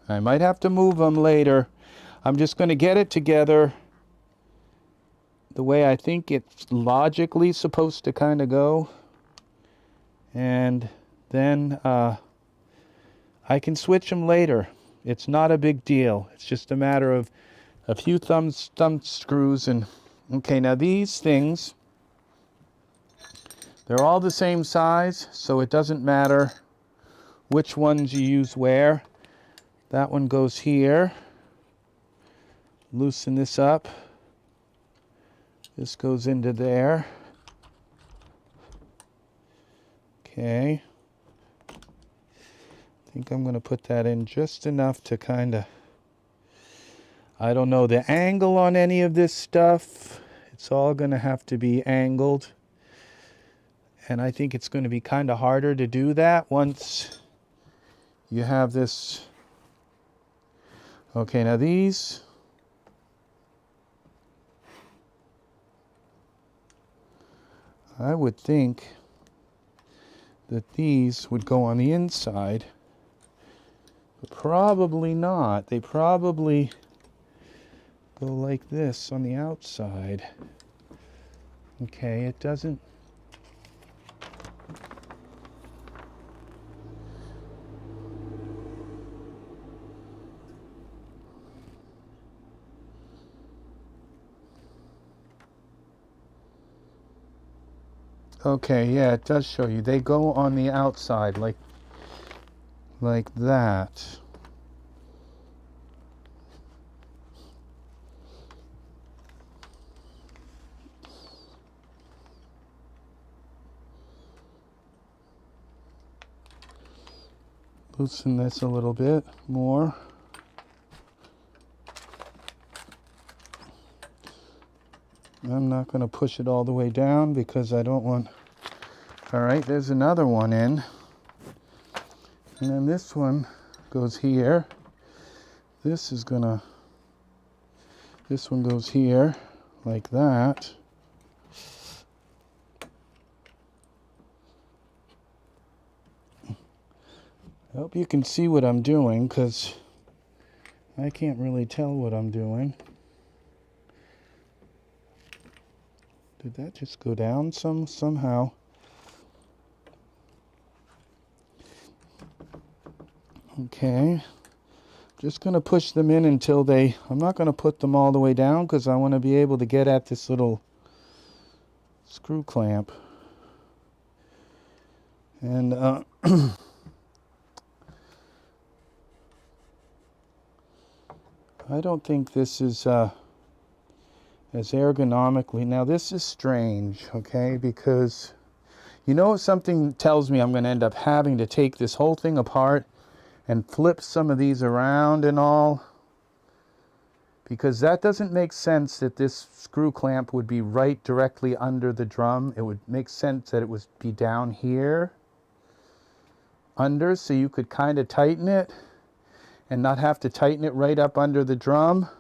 S1: I might have to move them later. I'm just going to get it together the way I think it's logically supposed to kind of go. And then I can switch them later. It's not a big deal. It's just a matter of a few thumb screws. And okay, now these things, they're all the same size, so it doesn't matter which ones you use where. That one goes here. loosen this up. This goes into there. Okay. I think I'm going to put that in just enough to kind of, I don't know the angle on any of this stuff. It's all going to have to be angled. And I think it's going to be kind of harder to do that once you have this. Okay, now these, I would think that these would go on the inside, but probably not. They probably go like this on the outside. Okay, it doesn't. Okay, yeah, it does show you. They go on the outside like that. Loosen this a little bit more. I'm not going to push it all the way down because I don't want. All right, there's another one in. And then this one goes here. This one goes here like that. I hope you can see what I'm doing because I can't really tell what I'm doing. Did that just go down somehow? Okay. Just going to push them in until they, I'm not going to put them all the way down because I want to be able to get at this little screw clamp. And I don't think this is as ergonomically. Now this is strange, okay, because you know something tells me I'm going to end up having to take this whole thing apart and flip some of these around and all, because that doesn't make sense that this screw clamp would be right directly under the drum. It would make sense that it would be down here under, so you could kind of tighten it and not have to tighten it right up under the drum.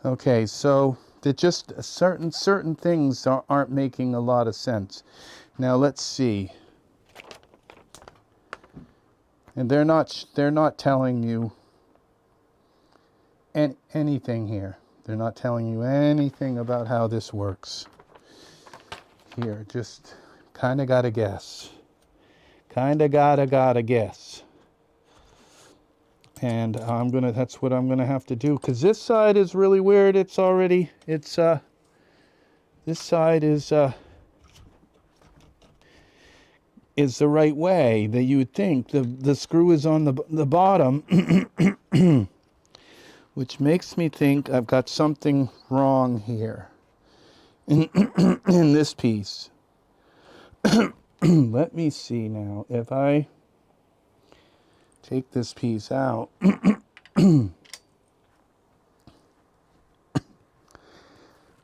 S1: Okay, so that just certain things aren't making a lot of sense. Now let's see. And they're not telling you anything here. They're not telling you anything about how this works. Here, just kind of gotta guess. Kind of gotta guess. And that's what I'm gonna have to do, because this side is really weird. This side is the right way that you would think. The screw is on the bottom, which makes me think I've got something wrong here in this piece. Let me see now. If I take this piece out,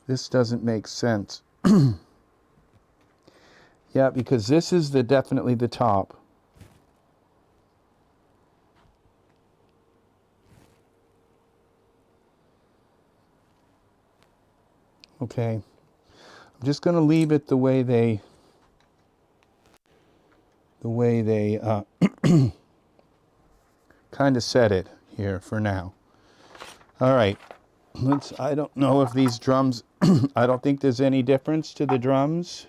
S1: this doesn't make sense. Yeah, because this is definitely the top. Okay, I'm just going to leave it the way they kind of set it here for now. All right, I don't know if these drums, I don't think there's any difference to the drums.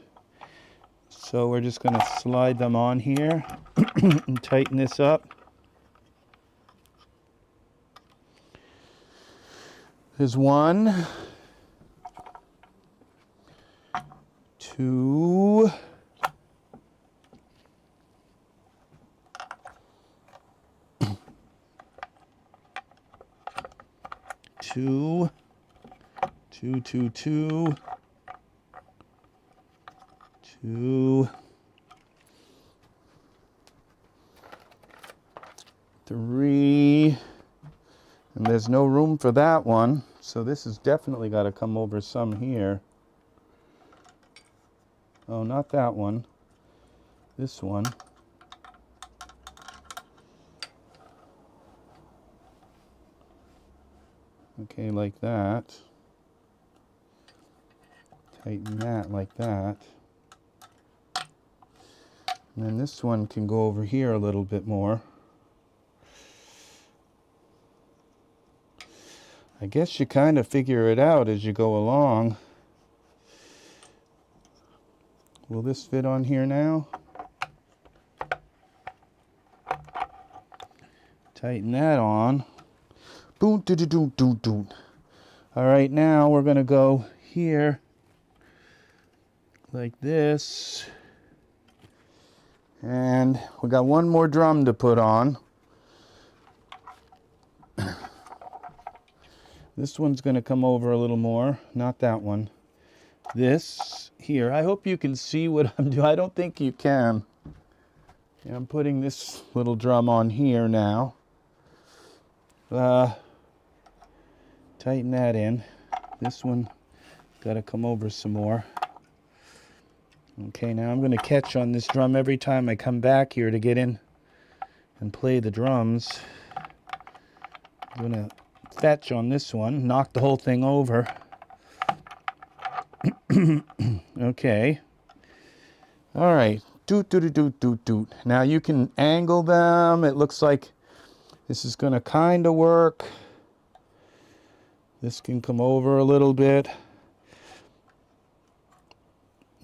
S1: So we're just going to slide them on here and tighten this up. There's 1, 2, 2, 2, 2, 2, 2, 3, and there's no room for that one, so this has definitely got to come over some here. Oh, not that one. This one. Okay, like that. Tighten that like that. And then this one can go over here a little bit more. I guess you kind of figure it out as you go along. Will this fit on here now? Tighten that on. Boom, doo doo doo doo doo. All right, now we're gonna go here like this. And we got one more drum to put on. This one's gonna come over a little more, not that one. This here, I hope you can see what I'm doing. I don't think you can. Yeah, I'm putting this little drum on here now. Tighten that in. This one got to come over some more. Okay, now I'm going to catch on this drum every time I come back here to get in and play the drums. I'm going to fetch on this one, knock the whole thing over. Okay. All right. Doot, doot, doot, doot, doot. Now you can angle them. It looks like this is going to kind of work. This can come over a little bit.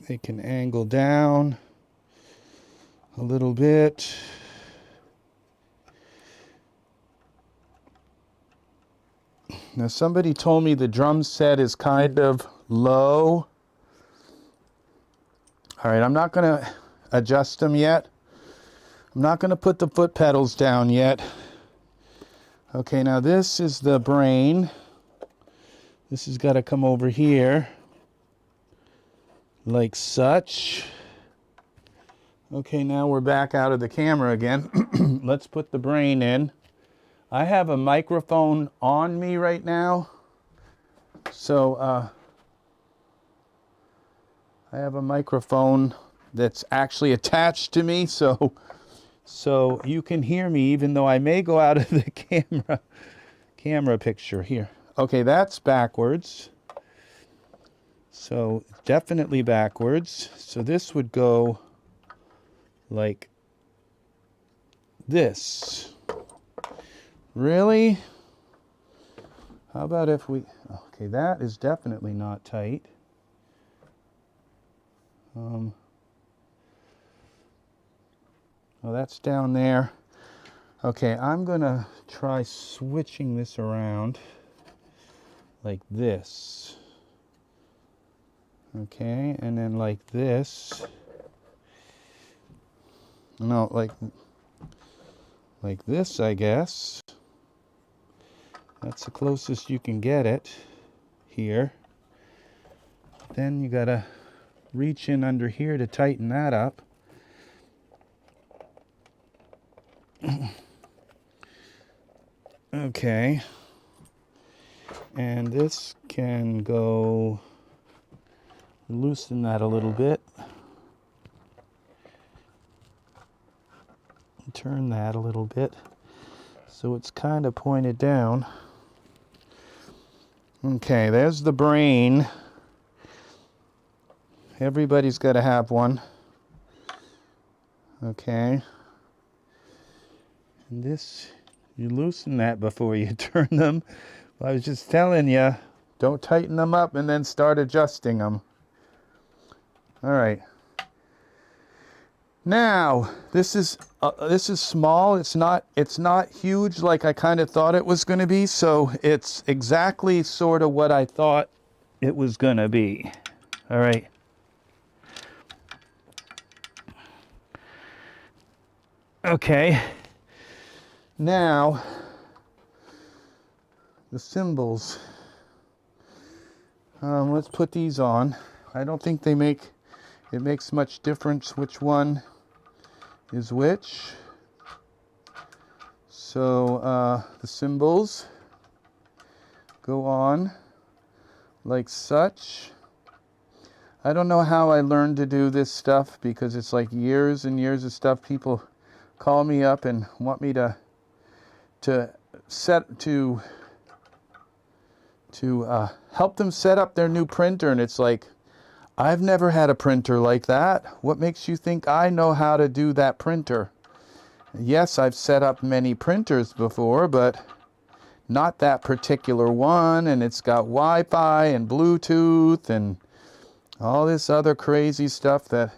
S1: They can angle down a little bit. Now somebody told me the drum set is kind of low. All right, I'm not going to adjust them yet. I'm not going to put the foot pedals down yet. Okay, now this is the brain. This has got to come over here, like such. Okay, now we're back out of the camera again. Let's put the brain in. I have a microphone on me right now. So, I have a microphone that's actually attached to me, so you can hear me even though I may go out of the camera picture here. Okay, that's backwards. So definitely backwards. So this would go like this. Really? How about if we... Okay, that is definitely not tight. Oh, that's down there. Okay, I'm gonna try switching this around like this. Okay, and then like this. No, like this, I guess. That's the closest you can get it here. Then you gotta reach in under here to tighten that up. Okay. And this can go, loosen that a little bit. Turn that a little bit so it's kind of pointed down. Okay, there's the brain. Everybody's got to have one. Okay. And this, you loosen that before you turn them. I was just telling you, don't tighten them up and then start adjusting them. All right. Now, this is small. It's not huge like I kind of thought it was going to be. So it's exactly sort of what I thought it was going to be. All right. Okay. Now, the symbols. Let's put these on. I don't think it makes much difference which one is which. So the symbols go on like such. I don't know how I learned to do this stuff, because it's like years and years of stuff. People call me up and want me to help them set up their new printer, and it's like, I've never had a printer like that. What makes you think I know how to do that printer? Yes, I've set up many printers before, but not that particular one, and it's got Wi-Fi and Bluetooth and all this other crazy stuff that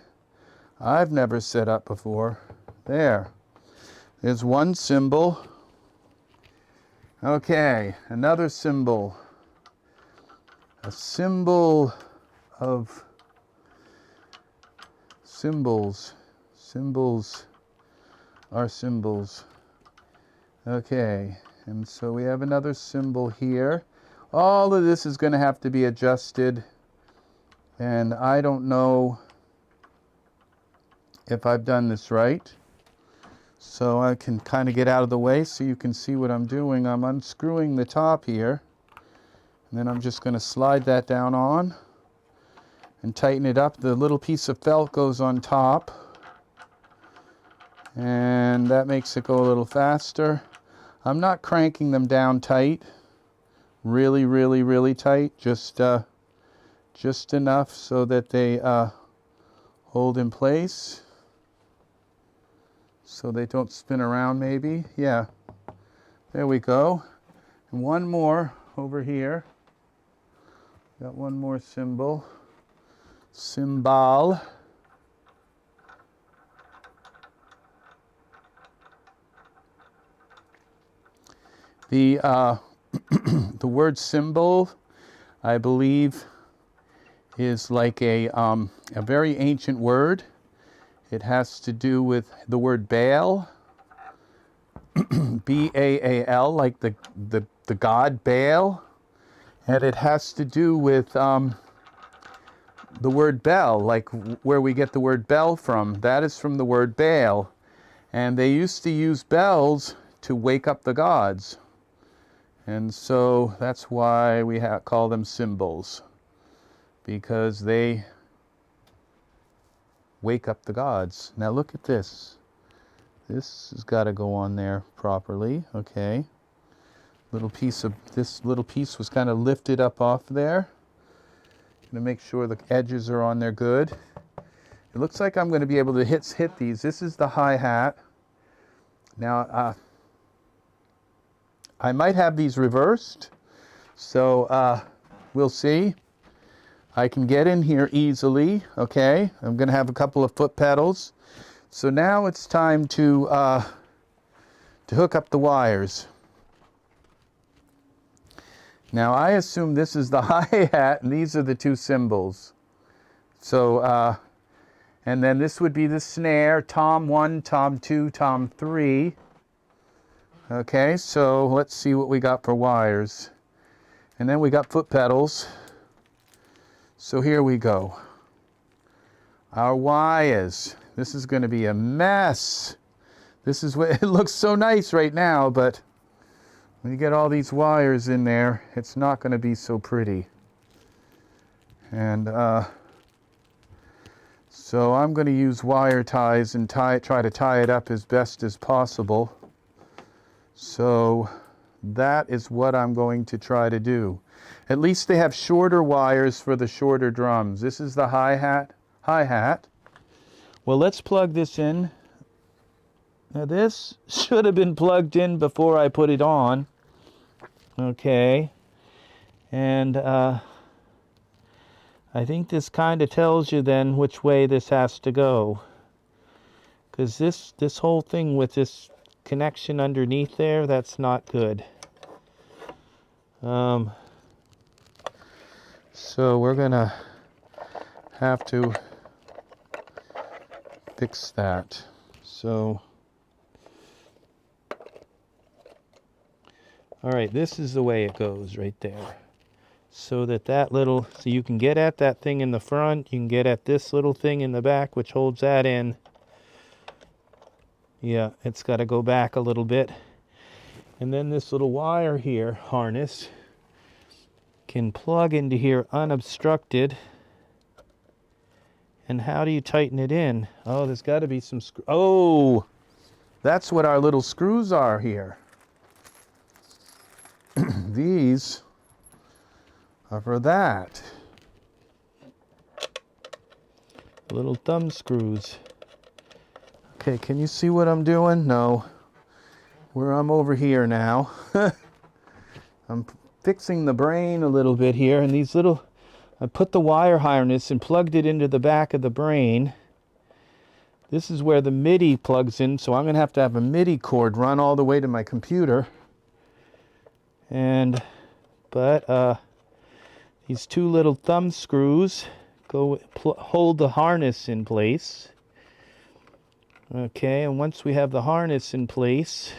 S1: I've never set up before. There's one symbol. Okay, another symbol. A symbol of symbols. Symbols are symbols. Okay, and so we have another symbol here. All of this is going to have to be adjusted, and I don't know if I've done this right. So I can kind of get out of the way so you can see what I'm doing. I'm unscrewing the top here, and then I'm just going to slide that down on and tighten it up. The little piece of felt goes on top, and that makes it go a little faster. I'm not cranking them down tight, really tight, just enough so that they hold in place, so they don't spin around maybe. Yeah, there we go. And one more over here. Got one more symbol. Symbol. The the word symbol, I believe, is like a very ancient word. It has to do with the word Baal, B-A-A-L, like the god Baal, and it has to do with the word bell, like where we get the word bell from. That is from the word Baal, and they used to use bells to wake up the gods, and so that's why we call them symbols, because they wake up the gods. Now look at this. This has got to go on there properly. Okay. This little piece was kind of lifted up off there. Going to make sure the edges are on there good. It looks like I'm going to be able to hit these. This is the hi-hat. Now I might have these reversed, so we'll see. I can get in here easily. Okay, I'm going to have a couple of foot pedals. So now it's time to hook up the wires. Now I assume this is the hi-hat and these are the two cymbals. So and then this would be the snare, tom 1, tom 2, tom 3. Okay, so let's see what we got for wires. And then we got foot pedals. So here we go. Our wires. This is going to be a mess. This is what it looks so nice right now, but when you get all these wires in there, it's not going to be so pretty. And so I'm going to use wire ties and try to tie it up as best as possible. So that is what I'm going to try to do. At least they have shorter wires for the shorter drums. This is the hi-hat. Well, let's plug this in. Now this should have been plugged in before I put it on. Okay. And I think this kind of tells you then which way this has to go. Because this whole thing with this connection underneath there, that's not good. So we're gonna have to fix that. So All right, this is the way it goes right there. So so you can get at that thing in the front, you can get at this little thing in the back, which holds that in. Yeah, it's got to go back a little bit. And then this little wire here, harness, can plug into here unobstructed. And how do you tighten it in? Oh, there's got to be some oh, that's what our little screws are here. These are for that. Little thumb screws. Okay, can you see what I'm doing? No. I'm over here now. I'm fixing the brain a little bit here, and I put the wire harness and plugged it into the back of the brain. This is where the MIDI plugs in, so I'm going to have a MIDI cord run all the way to my computer. But these two little thumb screws hold the harness in place. Okay, and once we have the harness in place,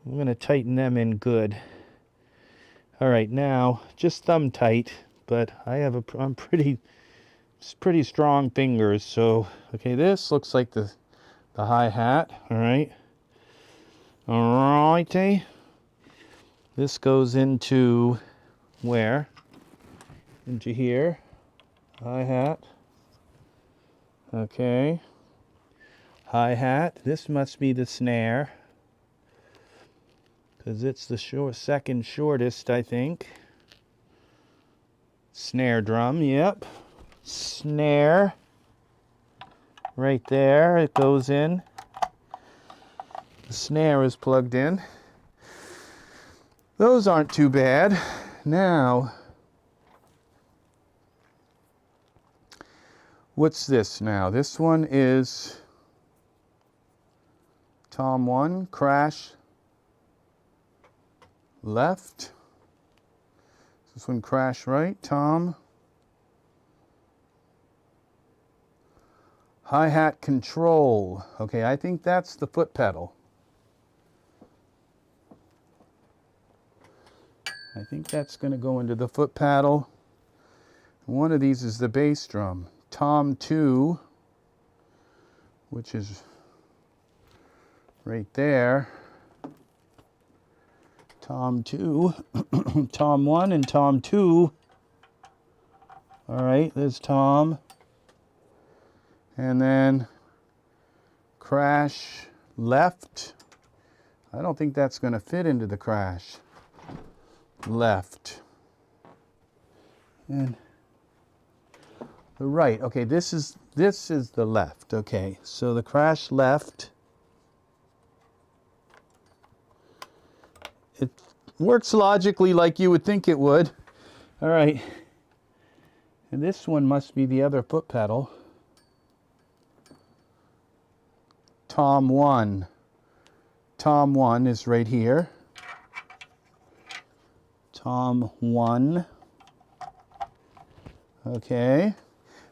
S1: I'm going to tighten them in good. All right, now just thumb tight, but I'm pretty strong fingers. So okay, this looks like the hi-hat. All right, alrighty. This goes into where? Into here. Hi-hat. Okay. Hi-hat. This must be the snare, because it's the second shortest, I think. Snare drum, yep. Snare. Right there, it goes in. The snare is plugged in. Those aren't too bad. Now, what's this now? This one is Tom 1, crash left. This one crash right, Tom. Hi-hat control. Okay, I think that's the foot pedal. I think that's going to go into the foot pedal. One of these is the bass drum. Tom 2, which is right there. Tom 2, Tom 1 and Tom 2. All right, there's Tom. And then crash left. I don't think that's going to fit into the crash. Left. And the right. Okay, this is the left. Okay, so the crash left. It works logically like you would think it would. All right. And this one must be the other foot pedal. Tom 1. Tom 1 is right here. Tom 1. Okay.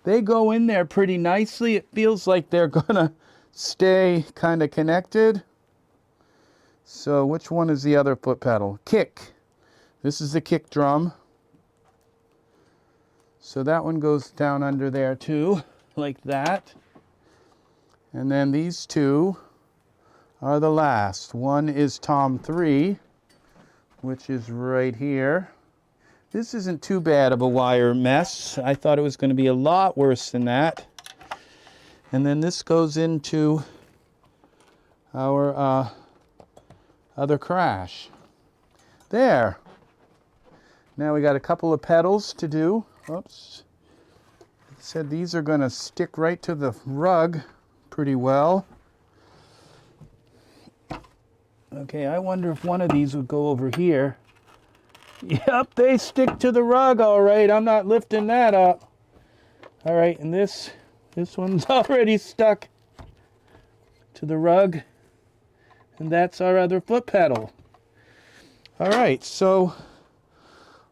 S1: They go in there pretty nicely. It feels like they're gonna stay kind of connected. So which one is the other foot pedal? Kick. This is the kick drum. So that one goes down under there too, like that. And then these two are the last. One is Tom 3, which is right here. This isn't too bad of a wire mess. I thought it was going to be a lot worse than that. And then this goes into our other crash. There. Now we got a couple of pedals to do. Oops. It said these are going to stick right to the rug pretty well. Okay, I wonder if one of these would go over here. Yep, they stick to the rug all right. I'm not lifting that up. All right, and this one's already stuck to the rug. And that's our other foot pedal. All right, so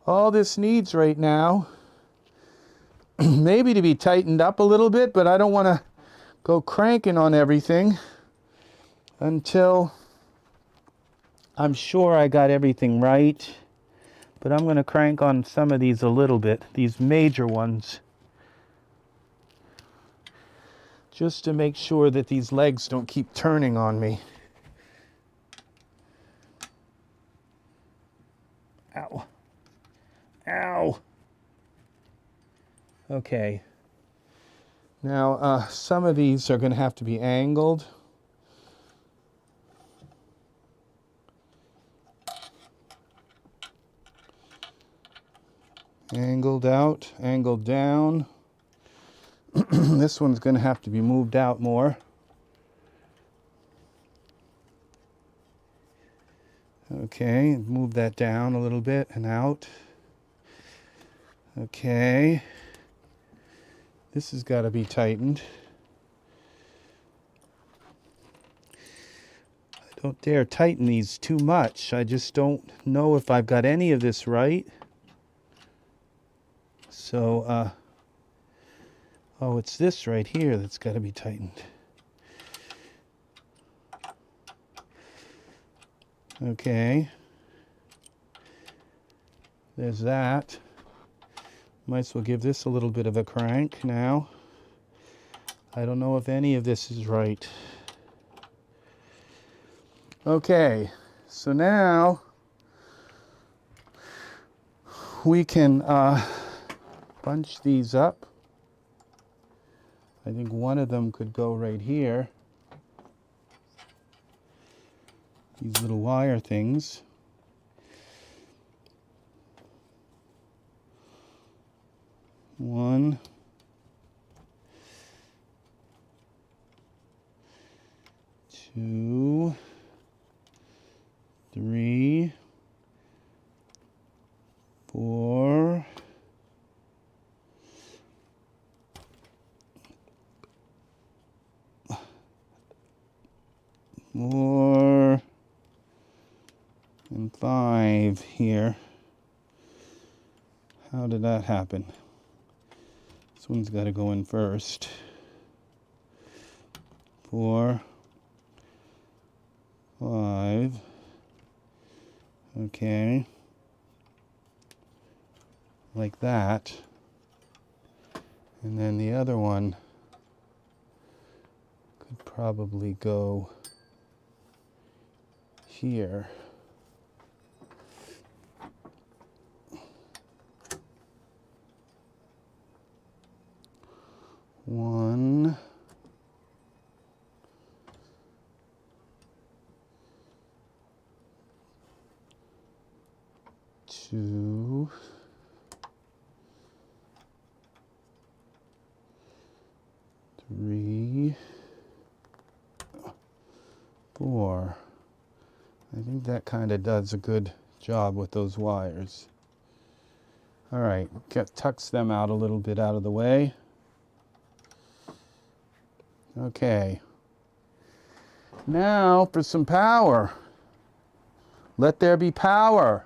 S1: all this needs right now maybe to be tightened up a little bit, but I don't want to go cranking on everything until I'm sure I got everything right, but I'm going to crank on some of these a little bit, these major ones, just to make sure that these legs don't keep turning on me. Ow. Ow. Okay. Now, some of these are going to have to be angled. Angled out, angled down. This one's going to have to be moved out more. Okay, move that down a little bit and out. Okay. This has got to be tightened. I don't dare tighten these too much. I just don't know if I've got any of this right. So, oh, it's this right here that's got to be tightened. Okay. There's that. Might as well give this a little bit of a crank now. I don't know if any of this is right. Okay, so now we can bunch these up. I think one of them could go right here. These little wire things. One. Two. 3, 4, 4, and 5 here. How did that happen? This one's got to go in first. 4, 5. Okay. Like that. And then the other one could probably go here. One. 2, 3, 4. I think that kind of does a good job with those wires. All right, tucks them out a little bit out of the way. Okay. Now for some power. Let there be power.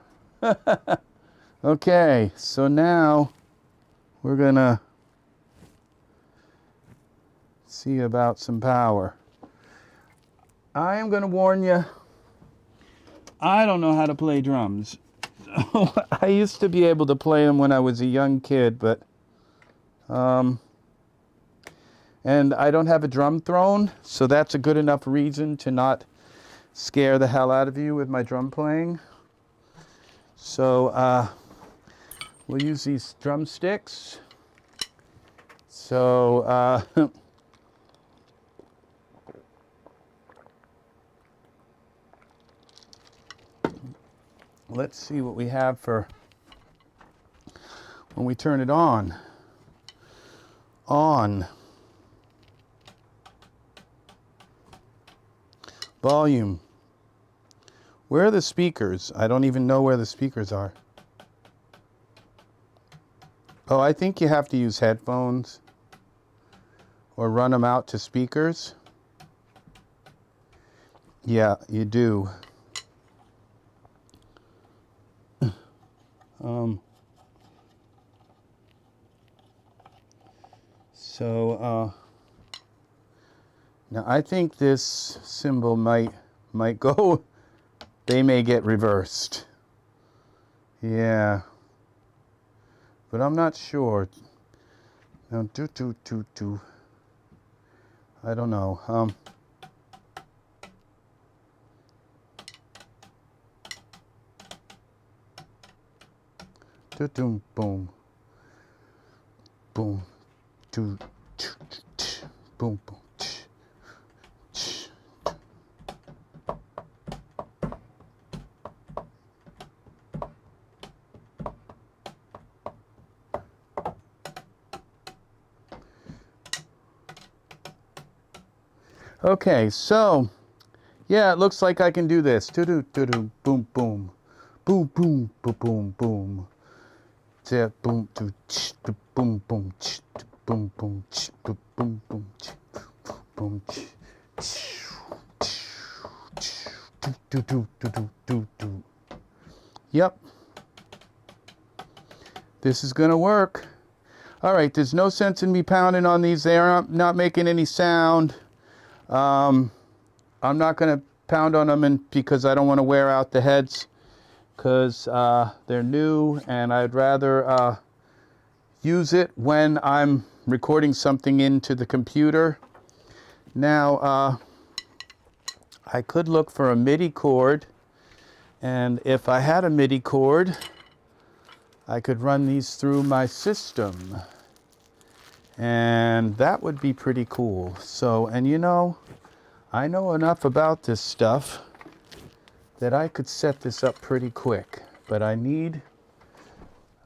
S1: Okay, so now we're gonna see about some power. I am gonna warn you, I don't know how to play drums. I used to be able to play them when I was a young kid, but and I don't have a drum throne, so that's a good enough reason to not scare the hell out of you with my drum playing. So we'll use these drumsticks. So let's see what we have for when we turn it on. On. Volume. Where are the speakers? I don't even know where the speakers are. Oh, I think you have to use headphones or run them out to speakers. Yeah, you do. Now I think this cymbal might go they may get reversed. Yeah. But I'm not sure. Now, I don't know. Boom, boom, boom, boom, boom. Okay, so yeah, it looks like I can do this. Boom, boom, boom, boom, boom, boom, boom, boom. Boom, boom, boom, boom, boom, boom, boom, boom, boom. Yep. This is gonna work. All right, there's no sense in me pounding on these. They're not making any sound. I'm not gonna pound on them because I don't want to wear out the heads, because they're new, and I'd rather use it when I'm recording something into the computer. Now, I could look for a MIDI cord, and if I had a MIDI cord, I could run these through my system, and that would be pretty cool. So, and you know, I know enough about this stuff that I could set this up pretty quick, but I need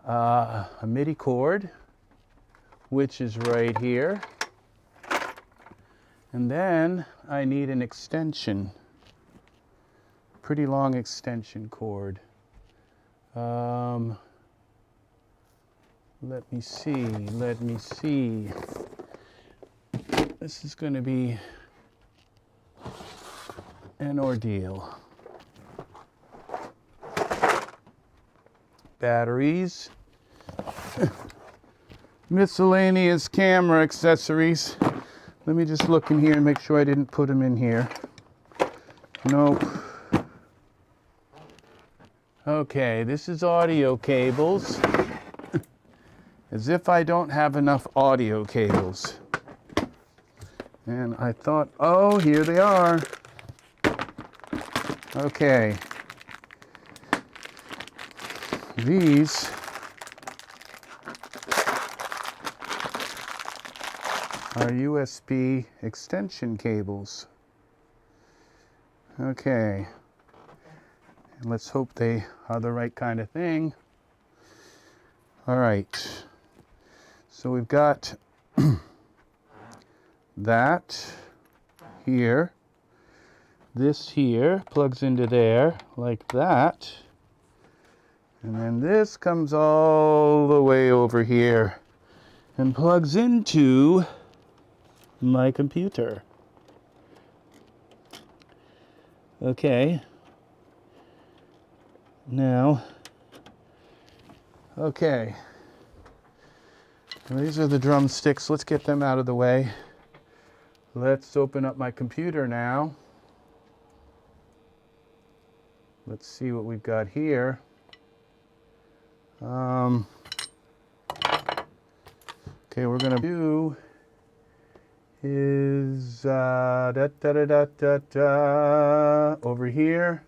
S1: a MIDI cord, which is right here, and then I need an extension, pretty long extension cord. Let me see. This is going to be an ordeal. Batteries, miscellaneous camera accessories. Let me just look in here and make sure I didn't put them in here. Nope. Okay, this is audio cables. As if I don't have enough audio cables. And I thought, oh, here they are. Okay. These are USB extension cables. Okay. And let's hope they are the right kind of thing. All right. So we've got that here. This here plugs into there like that. And then this comes all the way over here and plugs into my computer. Okay. Now, okay. These are the drumsticks. Let's get them out of the way. Let's open up my computer now. Let's see what we've got here. Okay, we're gonna do is over here.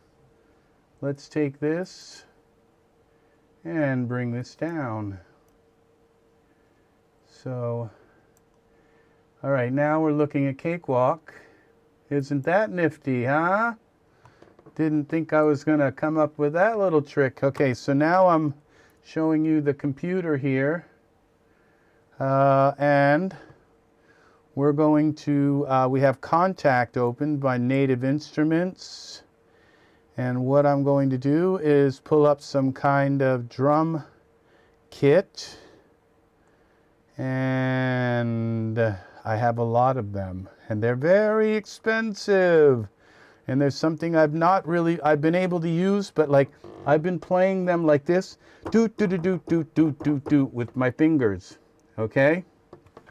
S1: Let's take this and bring this down. So, all right, now we're looking at Cakewalk. Isn't that nifty, huh? Didn't think I was gonna come up with that little trick. Okay, so now I'm showing you the computer here. And we're going to, we have Contact opened by Native Instruments. And what I'm going to do is pull up some kind of drum kit. And I have a lot of them. And they're very expensive. And there's something I've been able to use, but like, I've been playing them like this. Do with my fingers. Okay?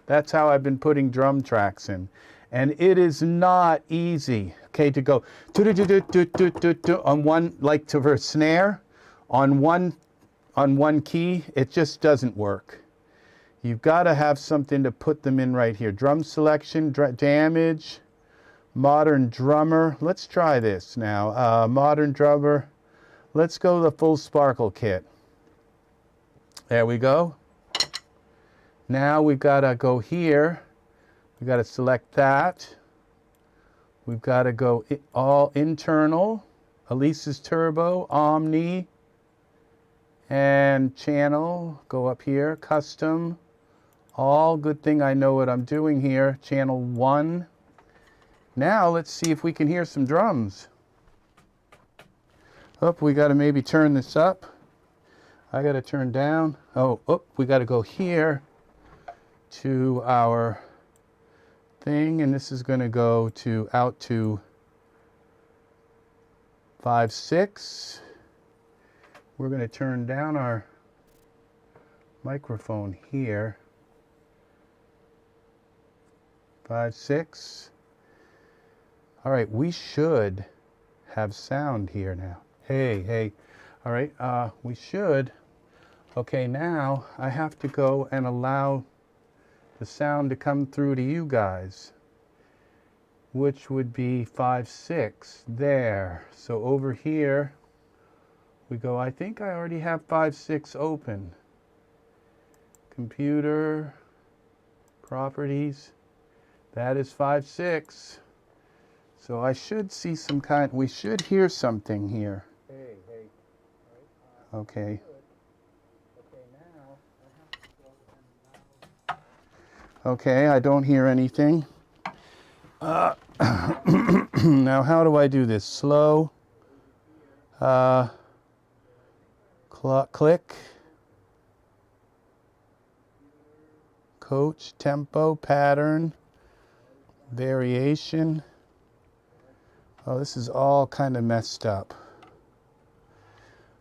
S1: That's how I've been putting drum tracks in. And it is not easy. okay, to go on one, like to for a snare, on one key, it just doesn't work. You've got to have something to put them in right here. Drum selection, damage, modern drummer. Let's try this now. Modern drummer. Let's go the full sparkle kit. There we go. Now we've got to go here. We've got to select that. We've got to go all internal. Alesis Turbo, Omni, and channel. Go up here, custom. All good thing I know what I'm doing here. Channel 1. Now let's see if we can hear some drums. Oh, we got to maybe turn this up. I got to turn down. Oh, we got to go here to our thing, and this is going to go to out to 5.6. We're going to turn down our microphone here. 5.6. All right, we should have sound here now. Hey. All right, we should. Okay, now I have to go and allow the sound to come through to you guys, which would be 5.6 there. So over here we go. I think I already have 5.6 open. Computer, properties, that is 5.6. So I should see some kind, we should hear something here. Hey. Okay. Okay, I don't hear anything. Now, how do I do this? Slow. Click. Coach, tempo, pattern, variation. Oh, this is all kind of messed up.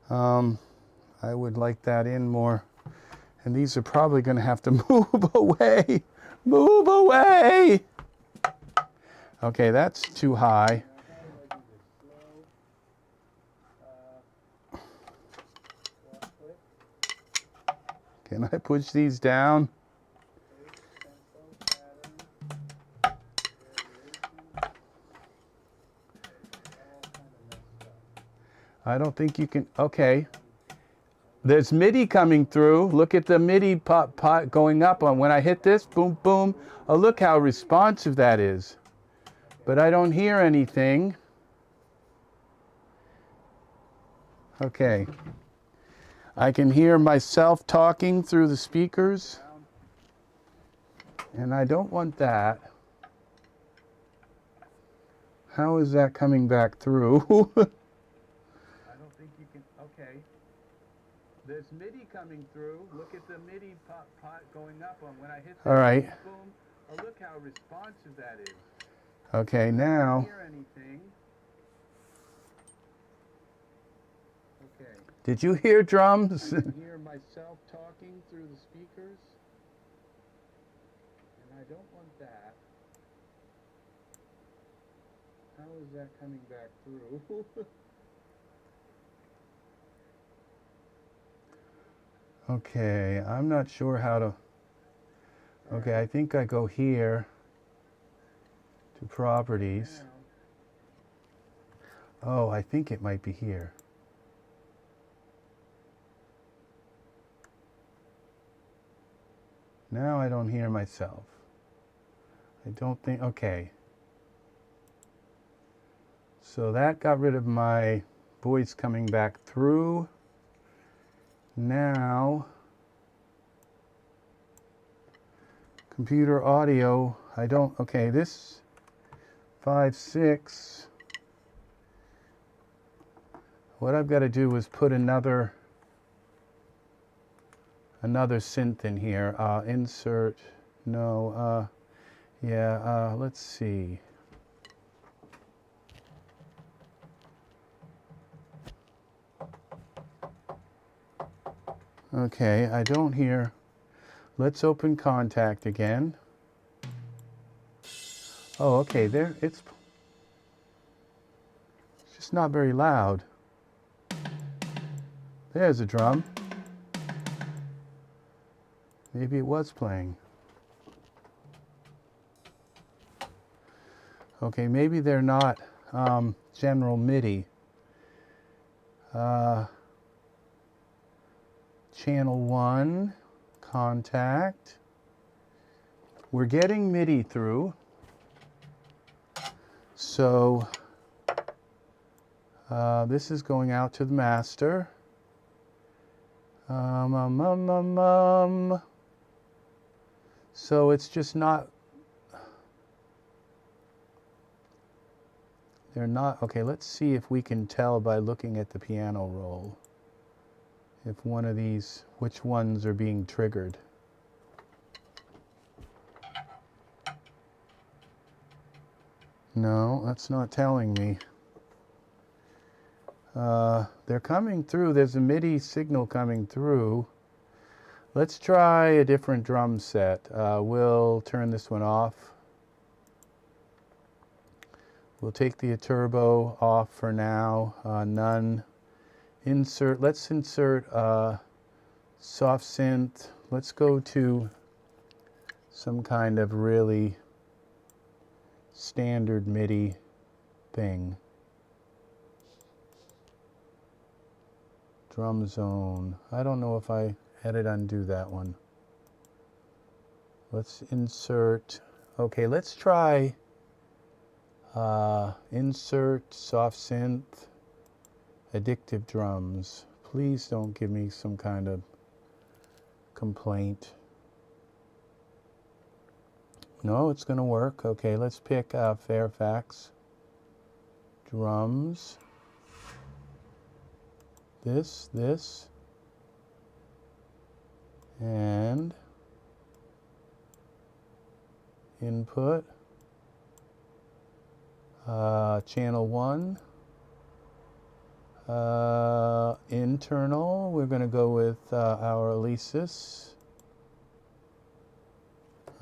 S1: I would like that in more. And these are probably going to have to move away. Move away! Okay, that's too high. Can I push these down? I don't think you can. Okay. There's MIDI coming through. Look at the MIDI pot going up on when I hit this. Boom, boom. Oh, look how responsive that is. But I don't hear anything. Okay. I can hear myself talking through the speakers. And I don't want that. How is that coming back through? I don't think you can. Okay. There's MIDI coming through. Look at the MIDI pot going up on when I hit that. All right. Boom. Oh, look how responsive that is. Okay, now. I don't hear anything. Okay. Did you hear drums? I can hear myself talking through the speakers. And I don't want that. How is that coming back through? Okay, I'm not sure how to. Okay, I think I go here to properties. Oh, I think it might be here. Now I don't hear myself. I don't think. Okay. So that got rid of my voice coming back through. Now, computer audio, I don't, okay, this 5.6, what I've got to do is put another synth in here. Insert, no, let's see. Okay, I don't hear. Let's open Contact again. Oh, okay, there, it's. just not very loud. There's a drum. Maybe it was playing. Okay, maybe they're not general MIDI. Channel 1, contact. We're getting MIDI through. So this is going out to the master. So it's just not, they're not, okay, let's see if we can tell by looking at the piano roll if one of these, which ones are being triggered. No, that's not telling me. They're coming through. There's a MIDI signal coming through. Let's try a different drum set. We'll turn this one off. We'll take the turbo off for now. None. Insert. Let's insert soft synth. Let's go to some kind of really standard MIDI thing. Drum zone. I don't know if I had it undo that one. Let's insert. Okay, let's try insert soft synth addictive drums. Please don't give me some kind of complaint. No, it's going to work. Okay, let's pick Fairfax drums. This, and input, channel 1, internal, we're going to go with our Alesis.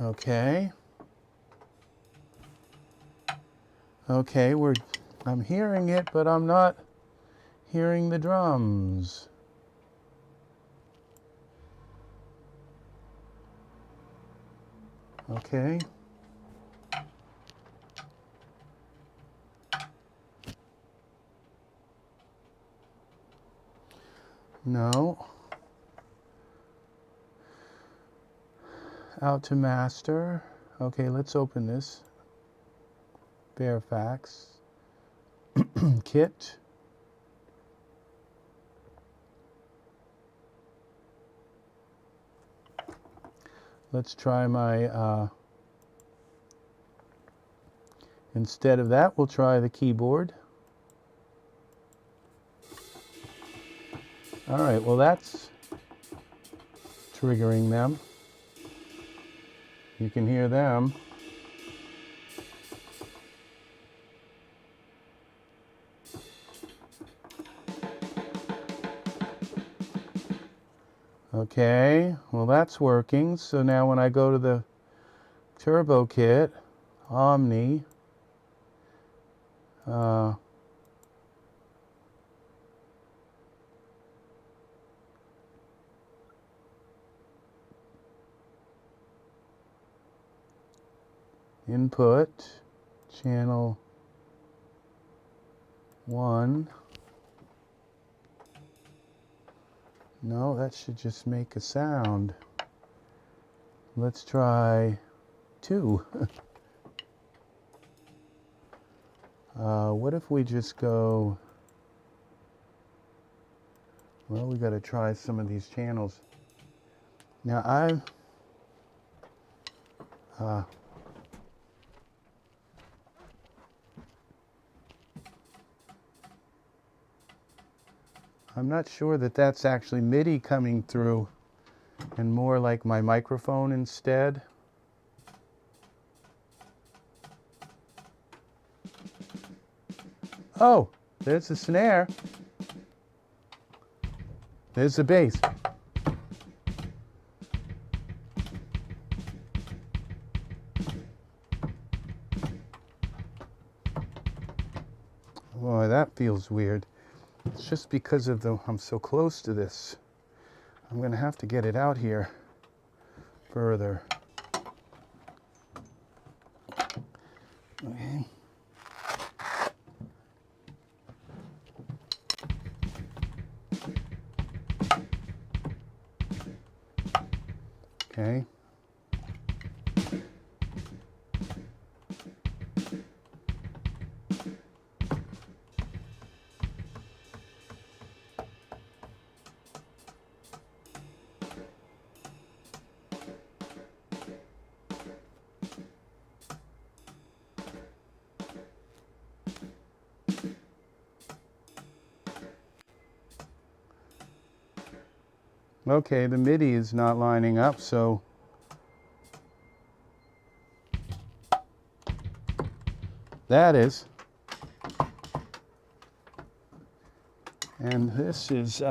S1: Okay. Okay, I'm hearing it, but I'm not hearing the drums. Okay. No. Out to master. Okay, let's open this. Fairfax. Kit. Let's try my, instead of that, we'll try the keyboard. All right, well, that's triggering them. You can hear them. Okay, well, that's working. So now when I go to the turbo kit, Omni, input, channel 1. No, that should just make a sound. Let's try 2. What if we just go, well, we got to try some of these channels. Now I'm not sure that that's actually MIDI coming through and more like my microphone instead. Oh, there's the snare. There's the bass. Boy, that feels weird. It's just because of I'm so close to this. I'm going to have to get it out here further. Okay. Okay. Okay, the MIDI is not lining up, so that is. And this is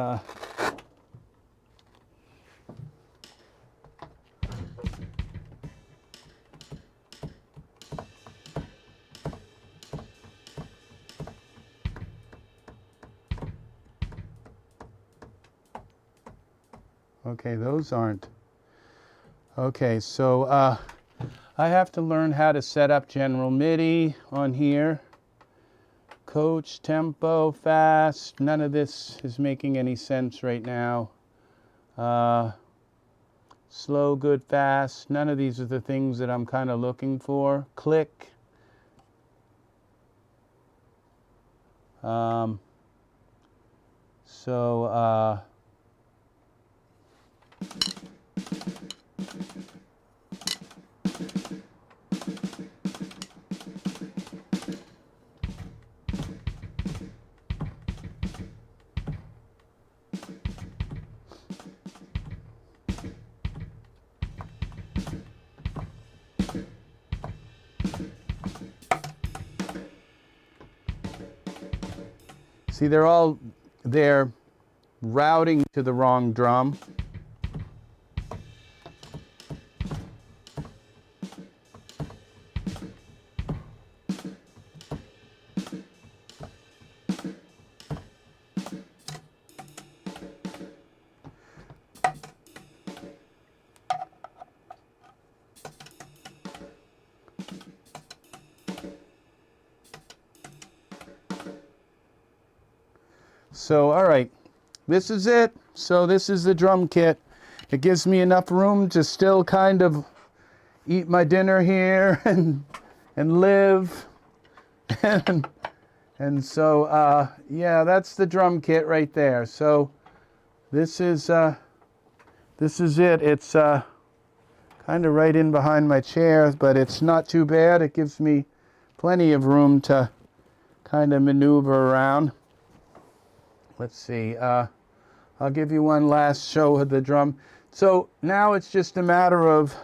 S1: okay, those aren't. Okay, so I have to learn how to set up general MIDI on here. Coach, tempo, fast. None of this is making any sense right now. Slow, good, fast. None of these are the things that I'm kind of looking for. Click. See, they're routing to the wrong drum. So, all right, this is it. So this is the drum kit. It gives me enough room to still kind of eat my dinner here and live. And so, yeah, that's the drum kit right there. So this is it. It's kind of right in behind my chair, but it's not too bad. It gives me plenty of room to kind of maneuver around. Let's see, I'll give you one last show of the drum. So now it's just a matter of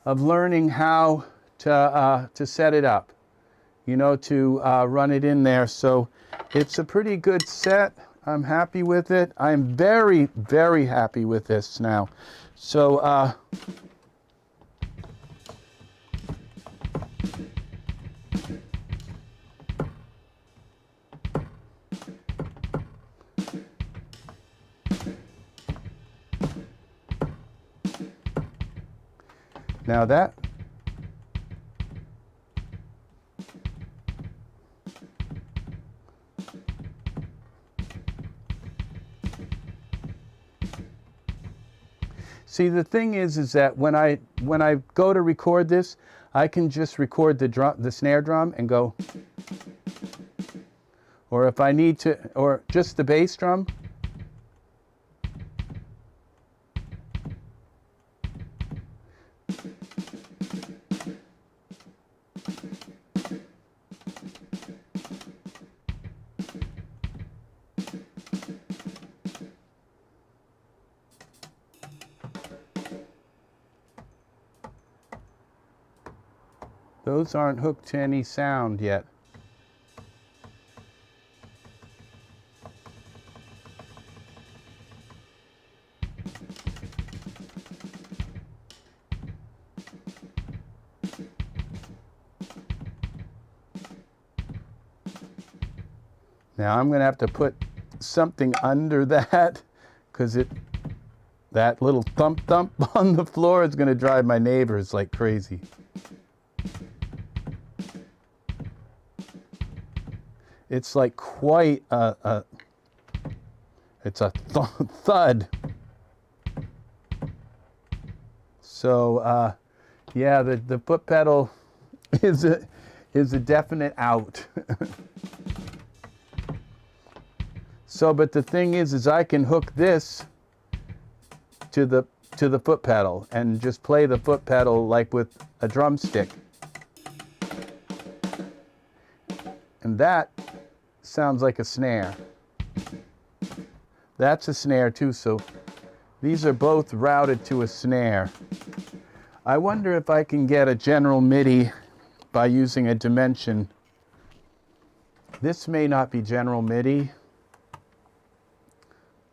S1: learning how to set it up, you know, to run it in there. So it's a pretty good set. I'm happy with it. I'm very, very happy with this now. So now that see, the thing is that when I go to record this, I can just record the snare drum and go, or if I need to, or just the bass drum. Those aren't hooked to any sound yet. Now I'm going to have to put something under that because that little thump thump on the floor is going to drive my neighbors like crazy. It's like quite it's a thud. So yeah, the foot pedal is a definite out. So, but the thing is I can hook this to the foot pedal and just play the foot pedal like with a drumstick. And that sounds like a snare. That's a snare too, so these are both routed to a snare. I wonder if I can get a general MIDI by using a dimension. This may not be general MIDI.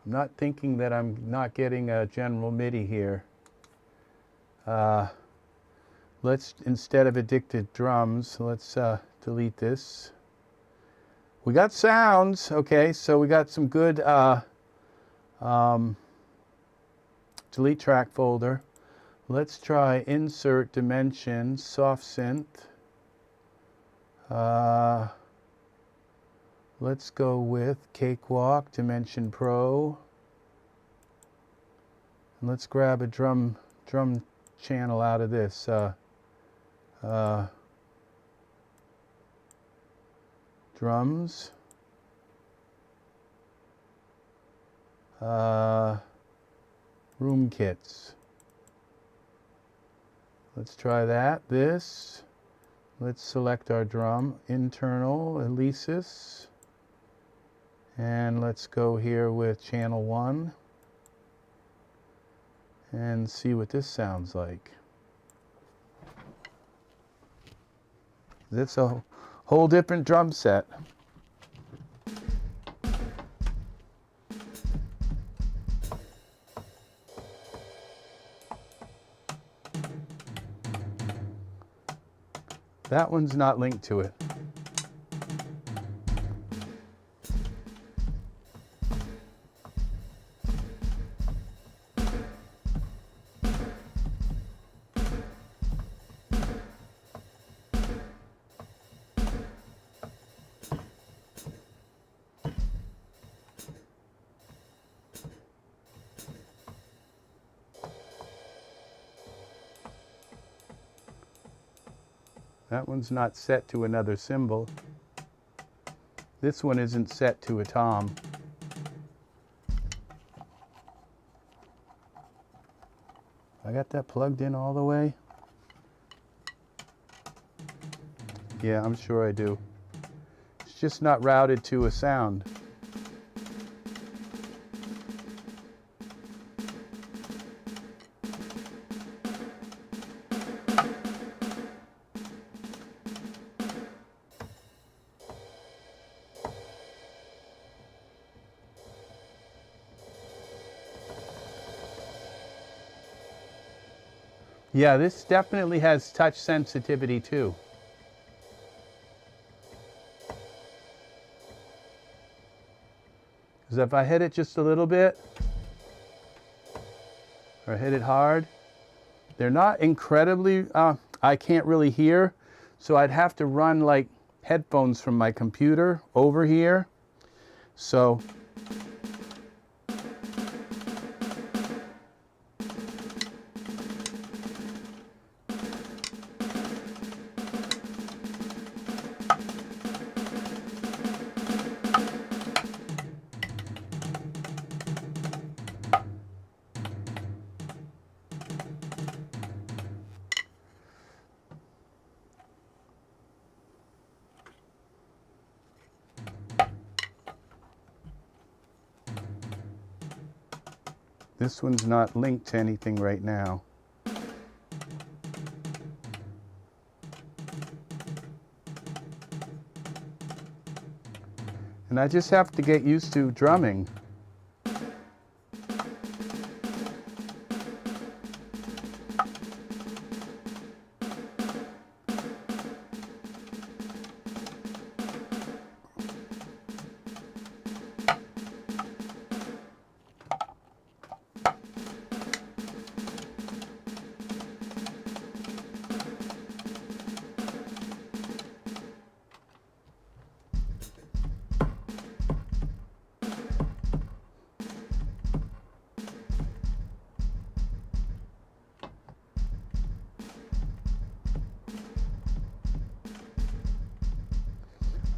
S1: I'm not thinking that I'm not getting a general MIDI here. Let's, instead of addicted drums, let's delete this. We got sounds, okay, so we got some good delete track folder. Let's try insert dimension, soft synth. Let's go with Cakewalk, Dimension Pro. And let's grab a drum channel out of this. Drums. Room kits. Let's try that. This. Let's select our drum. Internal, Alesis. And let's go here with channel 1 and see what this sounds like. That's a whole different drum set. That one's not linked to it. That one's not set to another cymbal. This one isn't set to a tom. I got that plugged in all the way? Yeah, I'm sure I do. It's just not routed to a sound. Yeah, this definitely has touch sensitivity too. Because if I hit it just a little bit, or hit it hard, they're not incredibly, I can't really hear, so I'd have to run like headphones from my computer over here. So this one's not linked to anything right now. And I just have to get used to drumming.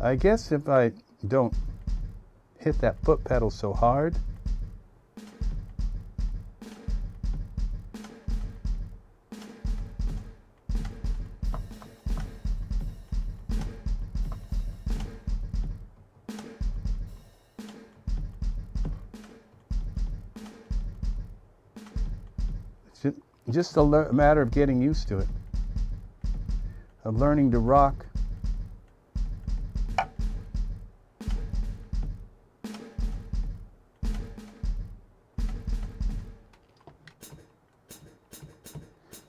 S1: I guess if I don't hit that foot pedal so hard. It's just a matter of getting used to it, of learning to rock.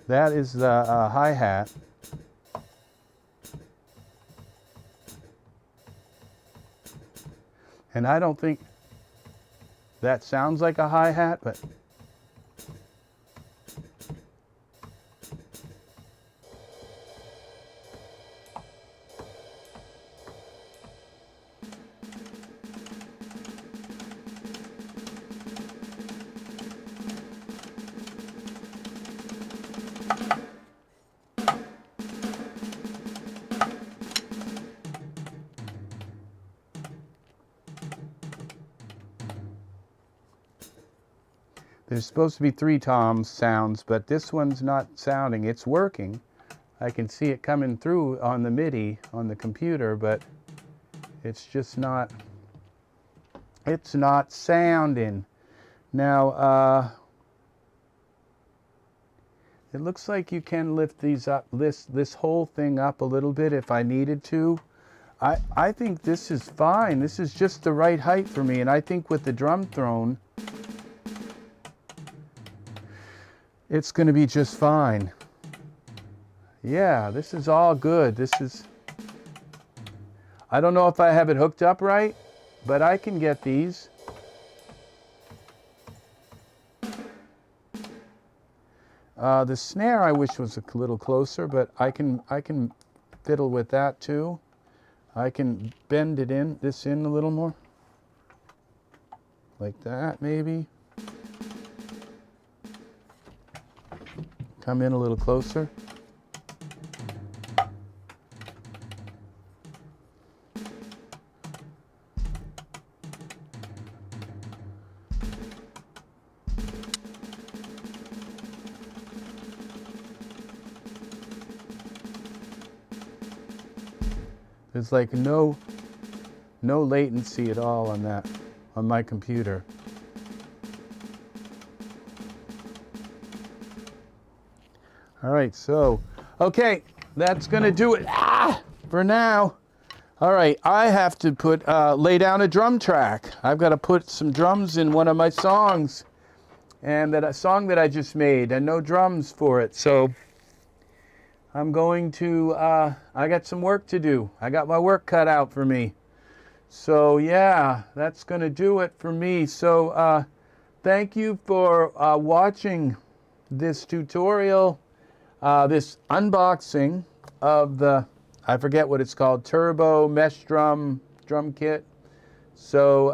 S1: That is the hi-hat. And I don't think that sounds like a hi-hat, but there's supposed to be 3 toms sounds, but this one's not sounding. It's working. I can see it coming through on the MIDI on the computer, but it's just not, it's not sounding. Now, it looks like you can lift these up, this whole thing up a little bit if I needed to. I think this is fine. This is just the right height for me, and I think with the drum throne, it's going to be just fine. Yeah, this is all good. This is, I don't know if I have it hooked up right, but I can get these. The snare I wish was a little closer, but I can fiddle with that too. I can bend it in, this in a little more. Like that maybe. Come in a little closer. There's like no latency at all on that, on my computer. All right, so, okay, that's gonna do it for now. All right, I have to put, lay down a drum track. I've got to put some drums in one of my songs, and that a song that I just made, and no drums for it. So I'm going to, I got some work to do. I got my work cut out for me. So yeah, that's gonna do it for me. So thank you for watching this tutorial. This unboxing of the, I forget what it's called, Turbo Mesh Drum Kit. So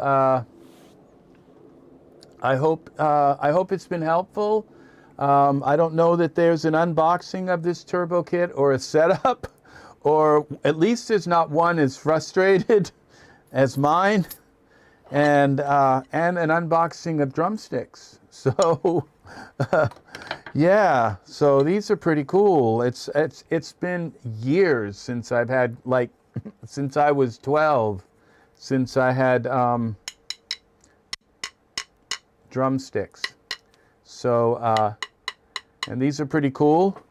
S1: I hope it's been helpful. I don't know that there's an unboxing of this Turbo Kit or a setup, or at least there's not one as frustrated as mine, and an unboxing of drumsticks. So. Yeah, so these are pretty cool. It's been years since I've had, like, since I was 12, since I had drumsticks. So, and these are pretty cool.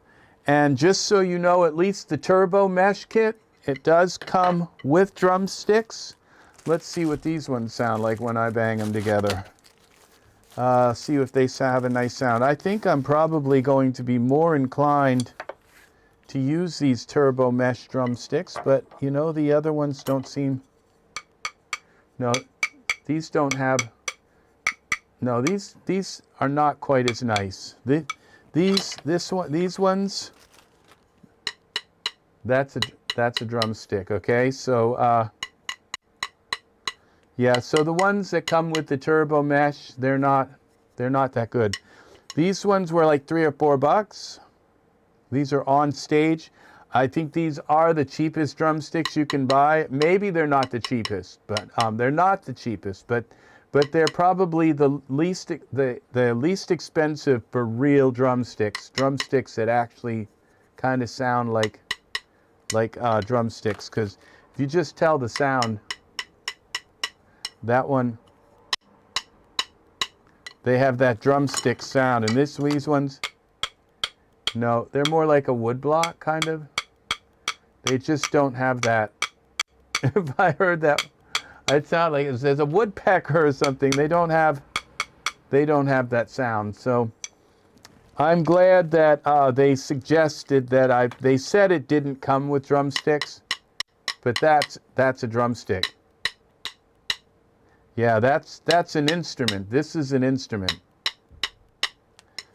S1: And just so you know, at least the Turbo Mesh Kit, it does come with drumsticks. Let's see what these ones sound like when I bang them together. See if they have a nice sound. I think I'm probably going to be more inclined to use these Turbo Mesh drumsticks, but you know, the other ones don't seem, no, these don't have, no, these are not quite as nice. These ones, that's a drumstick, okay? So, yeah, so the ones that come with the Turbo Mesh, they're not that good. These ones were like $3 or $4. These are on stage. I think these are the cheapest drumsticks you can buy. Maybe they're not the cheapest, but they're not the cheapest, but they're probably the least expensive for real drumsticks. Drumsticks that actually kind of sound like drumsticks. Because if you just tell the sound, that one, they have that drumstick sound, and these ones, no, they're more like a wood block kind of. They just don't have that. If I heard that, it sounded like there's a woodpecker or something. They don't have that sound. So I'm glad that they suggested that they said it didn't come with drumsticks, but that's a drumstick. Yeah, that's an instrument. This is an instrument.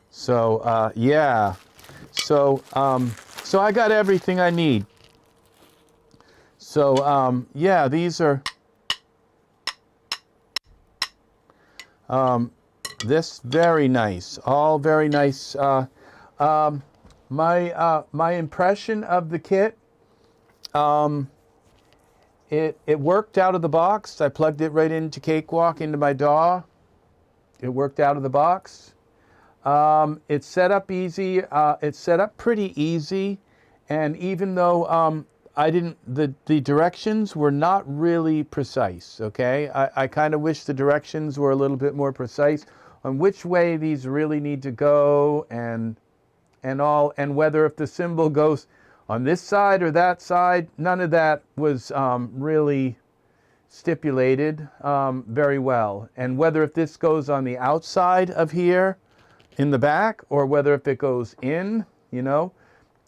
S1: So yeah. So so I got everything I need. So yeah, these are this very nice, all very nice. My impression of the kit, it worked out of the box. I plugged it right into Cakewalk, into my DAW. It worked out of the box. It's set up easy. It's set up pretty easy, and even though the directions were not really precise, okay? I kind of wish the directions were a little bit more precise on which way these really need to go and whether if the cymbal goes on this side or that side. None of that was really stipulated very well. And whether if this goes on the outside of here in the back or whether if it goes in, you know,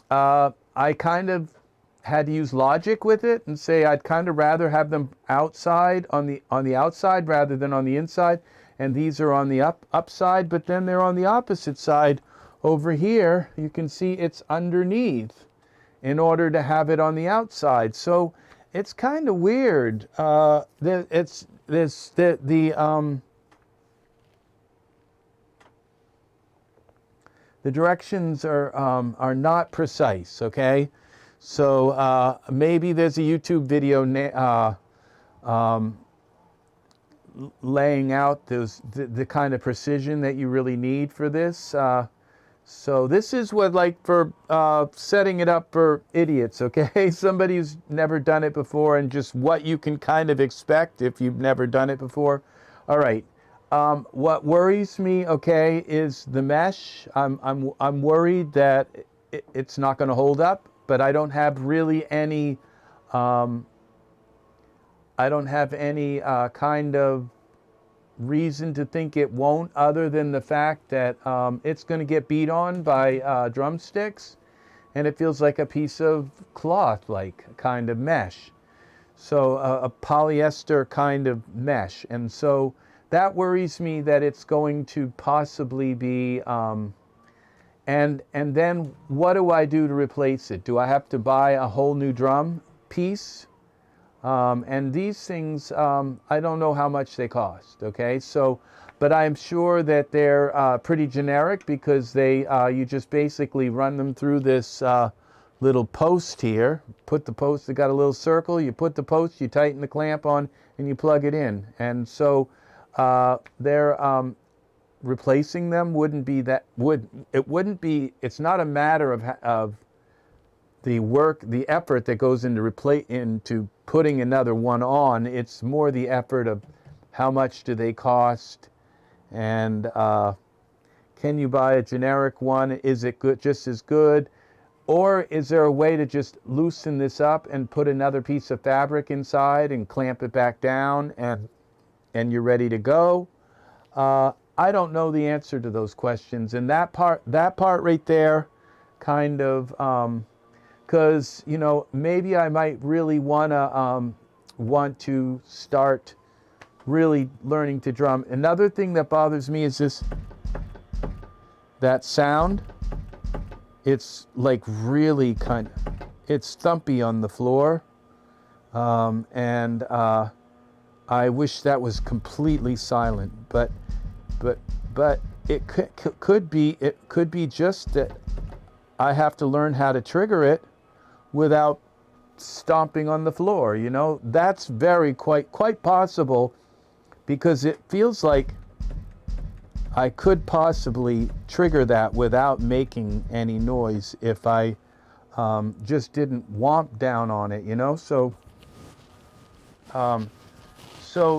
S1: I kind of had to use logic with it and say I'd kind of rather have them outside on the outside rather than on the inside, and these are on the upside, but then they're on the opposite side over here. You can see it's underneath in order to have it on the outside. So it's kind of weird. The directions are not precise, okay? So maybe there's a YouTube video laying out the kind of precision that you really need for this. So this is what, like, for setting it up for idiots, okay? Somebody who's never done it before, and just what you can kind of expect if you've never done it before. All right. What worries me, okay, is the mesh. I'm worried that it's not going to hold up. But I don't have really any, kind of reason to think it won't, other than the fact that it's going to get beat on by drumsticks, and it feels like a piece of cloth, like kind of mesh. So a polyester kind of mesh. And so that worries me that it's going to possibly be, and then what do I do to replace it? Do I have to buy a whole new drum piece? And these things, I don't know how much they cost, okay? So, but I'm sure that they're pretty generic, because you just basically run them through this little post here. Put the post, they got a little circle, you put the post, you tighten the clamp on, and you plug it in. And so replacing them wouldn't be it's not a matter of the work, the effort that goes into putting another one on. It's more the effort of how much do they cost, and can you buy a generic one? Is it good, just as good, or is there a way to just loosen this up and put another piece of fabric inside and clamp it back down, and you're ready to go? I don't know the answer to those questions, and that part right there, kind of, because, you know, maybe I might really want to start really learning to drum. Another thing that bothers me is that sound. It's like really it's thumpy on the floor, and I wish that was completely silent, but it could be just that I have to learn how to trigger it, without stomping on the floor, you know? That's very quite possible, because it feels like I could possibly trigger that without making any noise if I just didn't whomp down on it, you know? So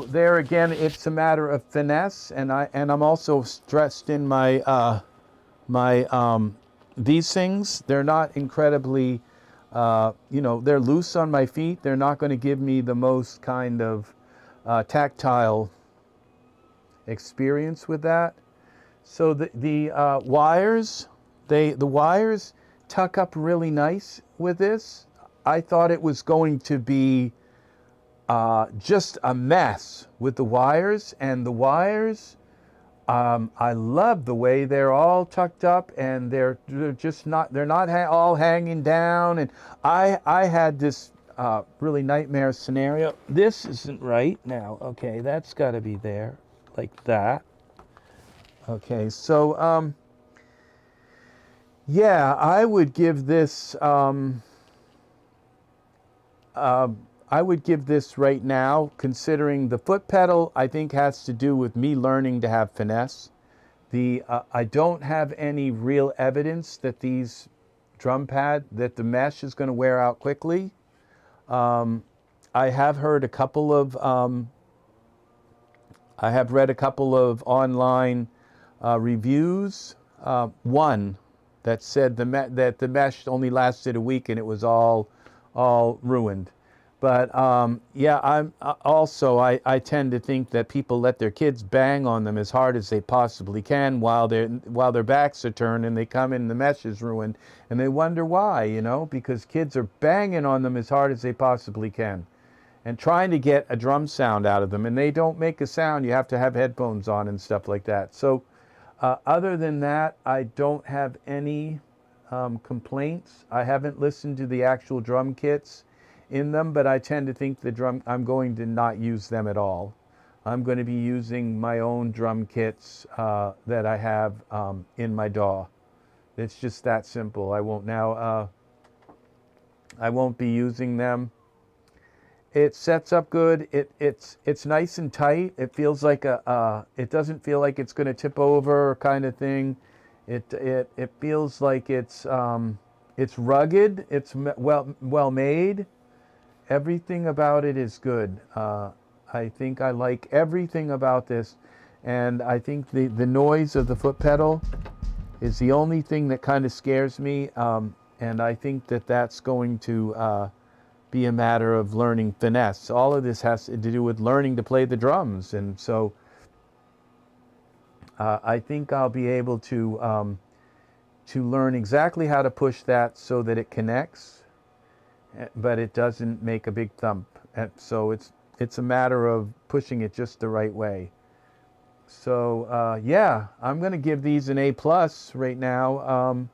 S1: there again, it's a matter of finesse, and I'm also stressed in my these things. They're not incredibly, you know, they're loose on my feet. They're not going to give me the most kind of tactile experience with that. So the wires, the wires tuck up really nice with this. I thought it was going to be just a mess with the wires, and the wires, I love the way they're all tucked up, and they're just not, they're not all hanging down. And I had this really nightmare scenario. This isn't right now. Okay, that's got to be there like that. Okay, so yeah, I would give this I would give this right now, considering the foot pedal, I think has to do with me learning to have finesse. I don't have any real evidence that that the mesh is going to wear out quickly. I have heard a couple of, I have read a couple of online reviews. One that said that the mesh only lasted a week and it was all ruined. But yeah, I tend to think that people let their kids bang on them as hard as they possibly can while their backs are turned, and they come in, the mesh is ruined, and they wonder why, you know, because kids are banging on them as hard as they possibly can and trying to get a drum sound out of them, and they don't make a sound. You have to have headphones on and stuff like that. So other than that, I don't have any complaints. I haven't listened to the actual drum kits in them, but I tend to think I'm going to not use them at all. I'm going to be using my own drum kits that I have in my DAW. It's just that simple. I won't be using them. It sets up good. It's nice and tight. It feels like it doesn't feel like it's going to tip over kind of thing. It feels like it's rugged. It's well made. Everything about it is good. I think I like everything about this, and I think the noise of the foot pedal is the only thing that kind of scares me, and I think that's going to be a matter of learning finesse. All of this has to do with learning to play the drums, and so I think I'll be able to learn exactly how to push that so that it connects, but it doesn't make a big thump. And so it's a matter of pushing it just the right way. So yeah, I'm going to give these an A+ right now.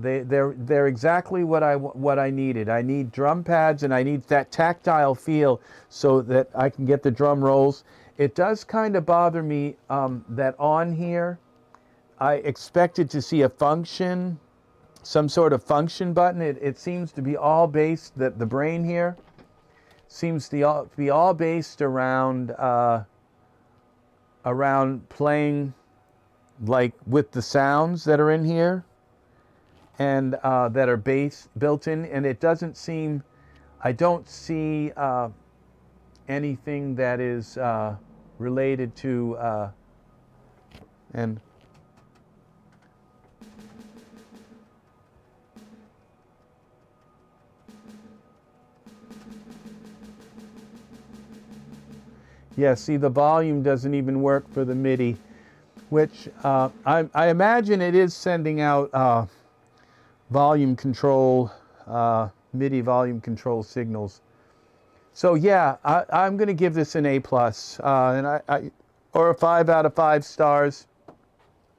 S1: They're exactly what I needed. I need drum pads, and I need that tactile feel so that I can get the drum rolls. It does kind of bother me that on here I expected to see a function, some sort of function button. It seems to be all based, the brain here seems to be all based around playing like with the sounds that are in here and that are built in, and it doesn't seem, I don't see anything that is related to and yeah, see, the volume doesn't even work for the MIDI, which I imagine it is sending out volume control, MIDI volume control signals. So yeah, I'm going to give this an A+, and or a 5 out of 5 stars.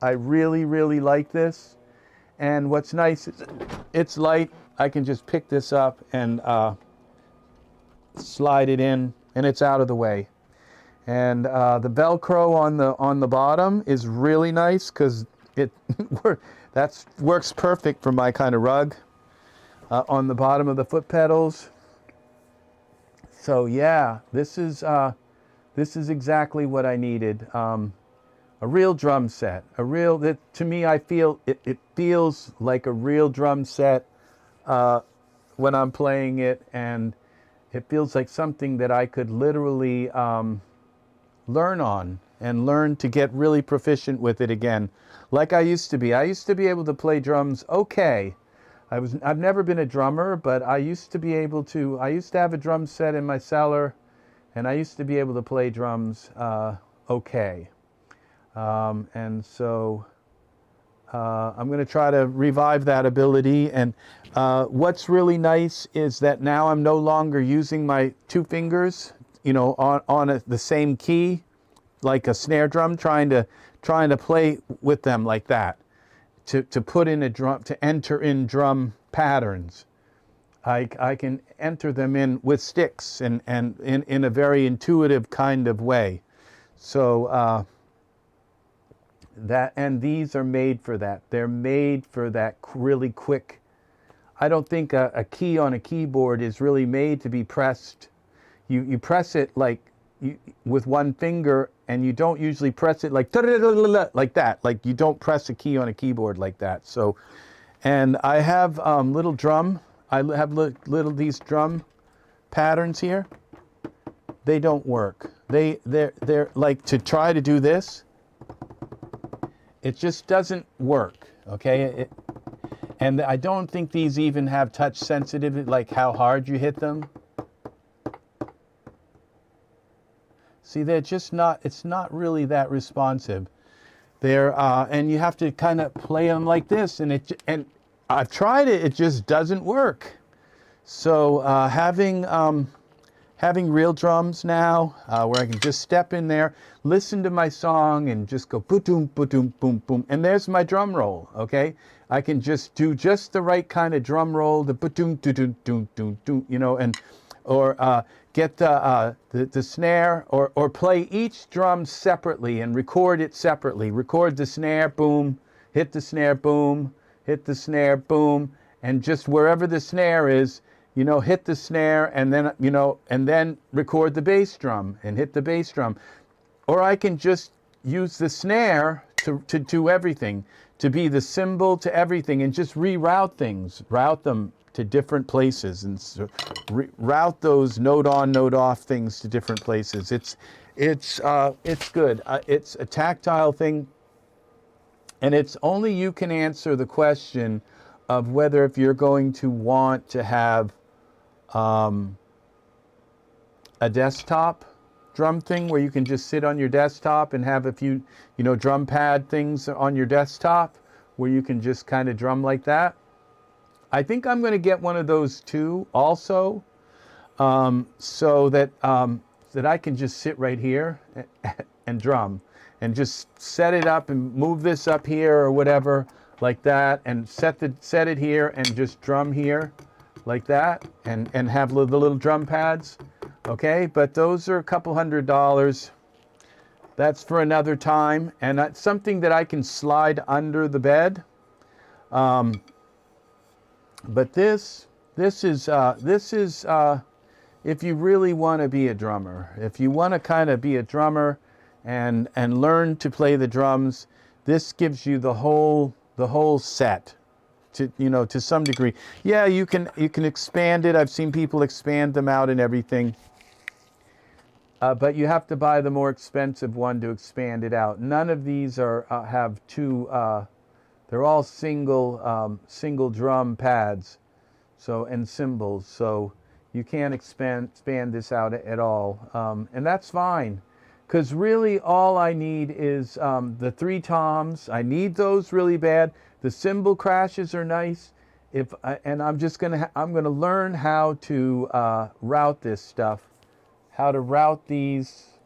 S1: I really, really like this. And what's nice is it's light. I can just pick this up and slide it in, and it's out of the way. And the Velcro on the bottom is really nice because that works perfect for my kind of rug. on the bottom of the foot pedals. So yeah, this is exactly what I needed. A real drum set, to me, I feel it feels like a real drum set when I'm playing it, and it feels like something that I could literally learn on and learn to get really proficient with it again, like I used to be. I used to be able to play drums okay. I've never been a drummer, but I used to have a drum set in my cellar, and I used to be able to play drums okay. And so I'm going to try to revive that ability. And what's really nice is that now I'm no longer using my two fingers, on the same key, like a snare drum, trying to play with them like that, to put in a drum, to enter in drum patterns. I can enter them in with sticks and in a very intuitive kind of way. So and these are made for that. They're made for that really quick. I don't think a key on a keyboard is really made to be pressed. You press it with one finger, and you don't usually press it like that. Like you don't press a key on a keyboard like that. So, and I have these drum patterns here. They don't work. They're like, to try to do this, it just doesn't work, okay? And I don't think these even have touch sensitivity, like how hard you hit them. See, they're just not, it's not really that responsive. And you have to kind of play them like this, and I've tried it, it just doesn't work. So having real drums now, where I can just step in there, listen to my song, and just go boom, boom, boom, boom, and there's my drum roll. Okay, I can just do just the right kind of drum roll, the boom, doom, doom, doom, doom, or get the snare, or play each drum separately and record it separately. Record the snare, boom, hit the snare, boom, hit the snare, boom, and just wherever the snare is, hit the snare, and then record the bass drum and hit the bass drum. Or I can just use the snare to do everything, to be the cymbal to everything, and just reroute things, route them to different places, and route those note on, note off things to different places. It's good. It's a tactile thing, and it's only you can answer the question of whether, if you're going to want to have a desktop drum thing where you can just sit on your desktop and have a few, drum pad things on your desktop where you can just kind of drum like that. I think I'm going to get one of those too also, so that I can just sit right here and drum, and just set it up and move this up here or whatever like that, and set it here and just drum here like that, and have the little drum pads. Okay, but those are a couple $100. That's for another time, and that's something that I can slide under the bed. But this is if you really want to be a drummer, if you want to kind of be a drummer and learn to play the drums, this gives you the whole set. To some degree. Yeah, you can expand it. I've seen people expand them out and everything. But you have to buy the more expensive one to expand it out. None of these have two. They're all single drum pads, and cymbals. So you can't expand this out at all, and that's fine. Because really, all I need is the three toms. I need those really bad. The cymbal crashes are nice. And I'm gonna learn how to route this stuff, how to route these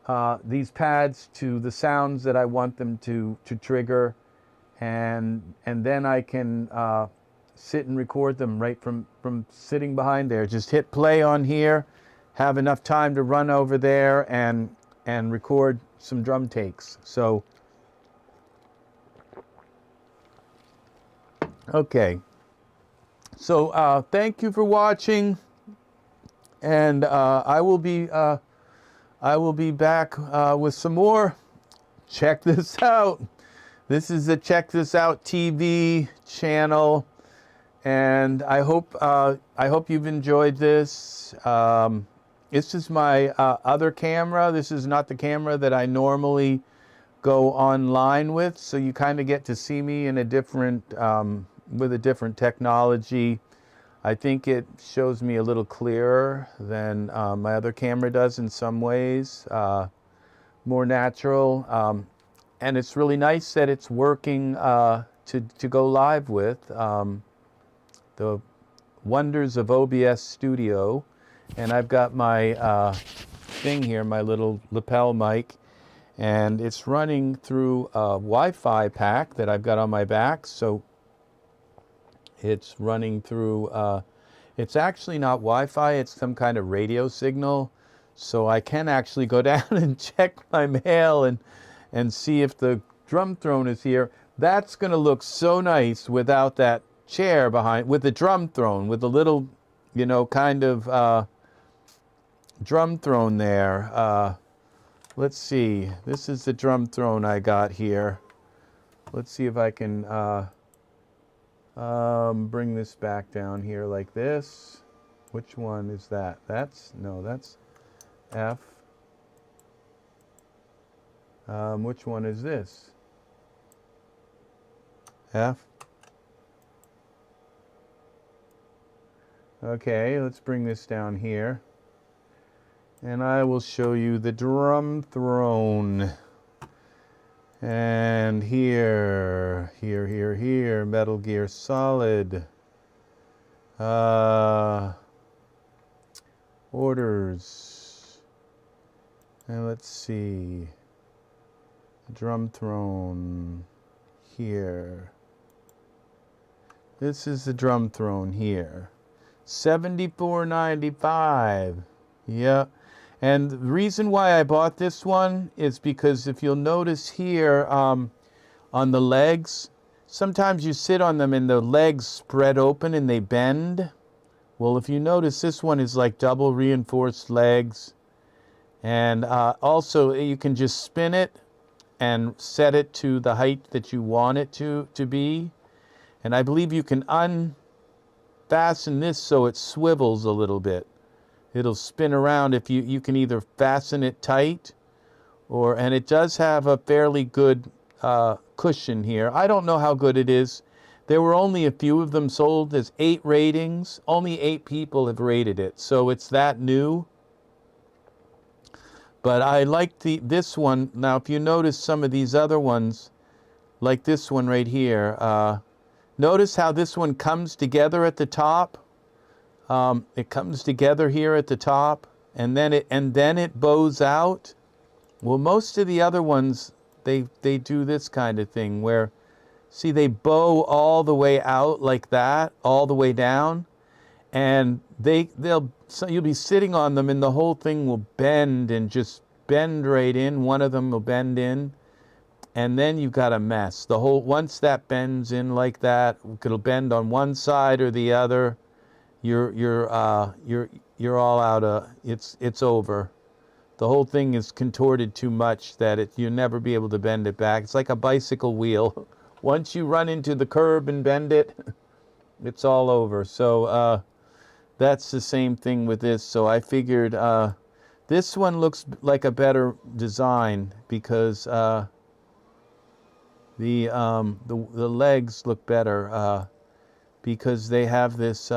S1: pads to the sounds that I want them to trigger, and then I can sit and record them right from sitting behind there. Just hit play on here, have enough time to run over there and record some drum takes. So, okay. So thank you for watching, and I will be back with some more. Check this out. This is the Check This Out TV channel, and I hope you've enjoyed this. This is my other camera. This is not the camera that I normally go online with, so you kind of get to see me in a different with a different technology. I think it shows me a little clearer than my other camera does in some ways, more natural, and it's really nice that it's working to go live with. The wonders of OBS Studio. And I've got my thing here, my little lapel mic, and it's running through a Wi-Fi pack that I've got on my back. So it's running through, it's actually not Wi-Fi, it's some kind of radio signal. So I can actually go down and check my mail and see if the drum throne is here. That's going to look so nice without that chair behind, with the drum throne, with the little, you know, kind of drum throne there. Let's see. This is the drum throne I got here. Let's see if I can bring this back down here like this. Which one is that? That's F. Which one is this? F. Okay, let's bring this down here. And I will show you the drum throne. And here, Metal Gear Solid. Orders. And let's see. Drum throne here. This is the drum throne here. $74.95. Yeah. And the reason why I bought this one is because if you'll notice here on the legs, sometimes you sit on them and the legs spread open and they bend. Well, if you notice, this one is like double reinforced legs. And also you can just spin it and set it to the height that you want it to be. And I believe you can unfasten this so it swivels a little bit. It'll spin around if you can either fasten it tight and it does have a fairly good cushion here. I don't know how good it is. There were only a few of them sold. There's 8 ratings. Only 8 people have rated it. So it's that new. But I like this one. Now, if you notice some of these other ones, like this one right here, notice how this one comes together at the top. It comes together here at the top, and then it bows out. Well, most of the other ones, they do this kind of thing where, see, they bow all the way out like that, all the way down, and you'll be sitting on them, and the whole thing will bend and just bend right in. One of them will bend in, and then you've got a mess. Once that bends in like that, it'll bend on one side or the other. You're all out. It's over. The whole thing is contorted too much that you'll never be able to bend it back. It's like a bicycle wheel. Once you run into the curb and bend it, it's all over. So that's the same thing with this. So I figured this one looks like a better design because the legs look better because they have this.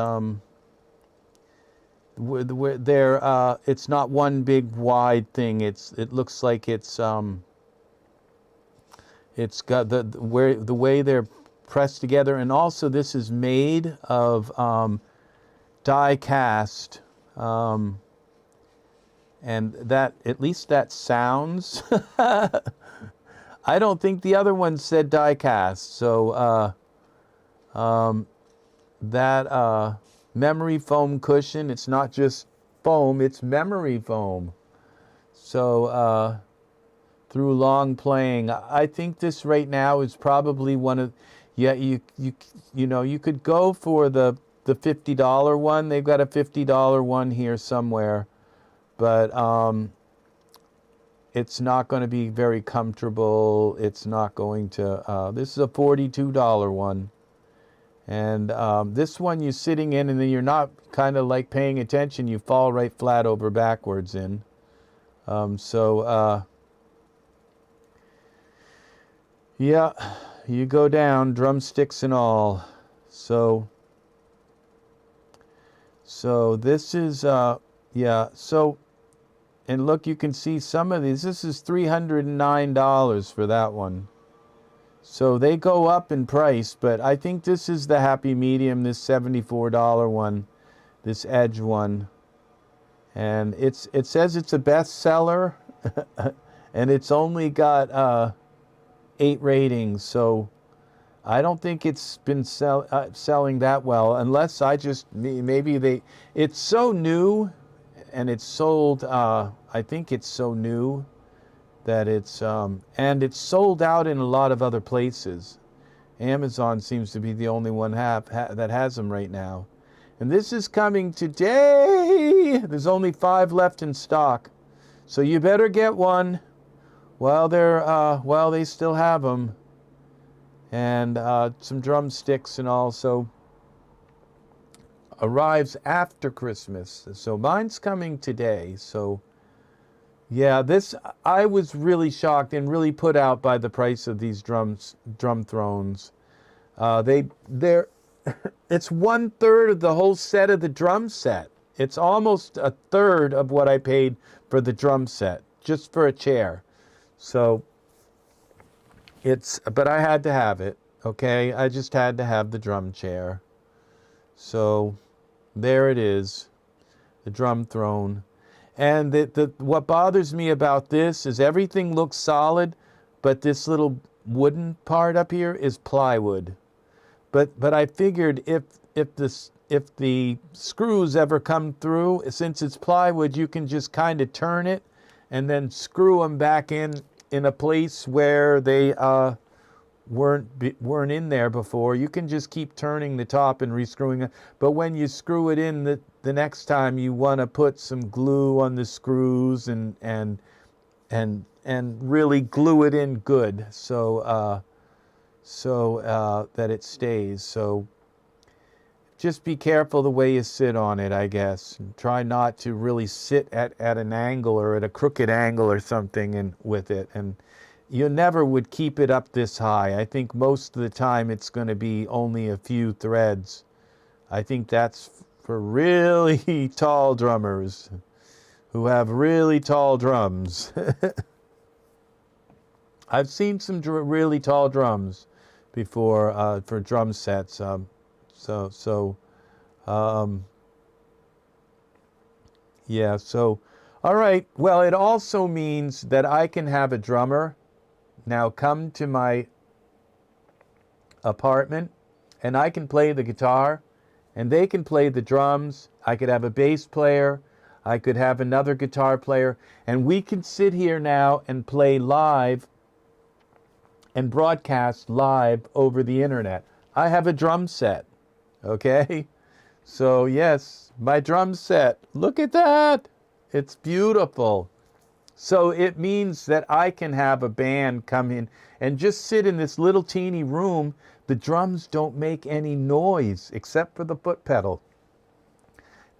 S1: Where they're it's not one big wide thing. It looks like it's got the way they're pressed together, and also this is made of die cast, and that, at least that sounds. I don't think the other one said die cast, so that memory foam cushion, it's not just foam, it's memory foam. So through long playing, I think this right now is probably one of, you know, you could go for the the $50 one. They've got a $50 one here somewhere, but it's not going to be very comfortable. It's not going to, this is a $42 one. And this one you're sitting in and then you're not kind of like paying attention. You fall right flat over backwards in. Yeah, you go down, drumsticks and all. So this is, yeah, so, and look, you can see some of these. This is $309 for that one. So they go up in price, but I think this is the happy medium, this $74 one, this Edge one. And it says it's a bestseller, and it's only got 8 ratings, so I don't think it's been selling that well, unless I just, maybe it's so new, and it's sold, I think it's so new that it's, and it's sold out in a lot of other places. Amazon seems to be the only one that has them right now. And this is coming today. There's only 5 left in stock. So you better get one while they still have them. And some drumsticks and also arrives after Christmas. So mine's coming today. So yeah, I was really shocked and really put out by the price of these drum thrones. They're it's 1/3 of the whole set of the drum set. It's almost 1/3 of what I paid for the drum set, just for a chair. So but I had to have it, okay? I just had to have the drum chair. So there it is, the drum throne. And what bothers me about this is everything looks solid, but this little wooden part up here is plywood. But I figured if the screws ever come through, since it's plywood, you can just kind of turn it and then screw them back in a place where they weren't in there before. You can just keep turning the top and rescrewing it. But when you screw it in the next time, you want to put some glue on the screws and really glue it in good so that it stays. So just be careful the way you sit on it, I guess. And try not to really sit at an angle or at a crooked angle or something with it. And you never would keep it up this high. I think most of the time it's going to be only a few threads. I think that's for really tall drummers who have really tall drums. I've seen some really tall drums before for drum sets. Yeah, so, all right. Well, it also means that I can have a drummer now come to my apartment, and I can play the guitar, and they can play the drums. I could have a bass player. I could have another guitar player, and we can sit here now and play live and broadcast live over the internet. I have a drum set, okay? So yes, my drum set. Look at that. It's beautiful. So it means that I can have a band come in and just sit in this little teeny room. The drums don't make any noise except for the foot pedal.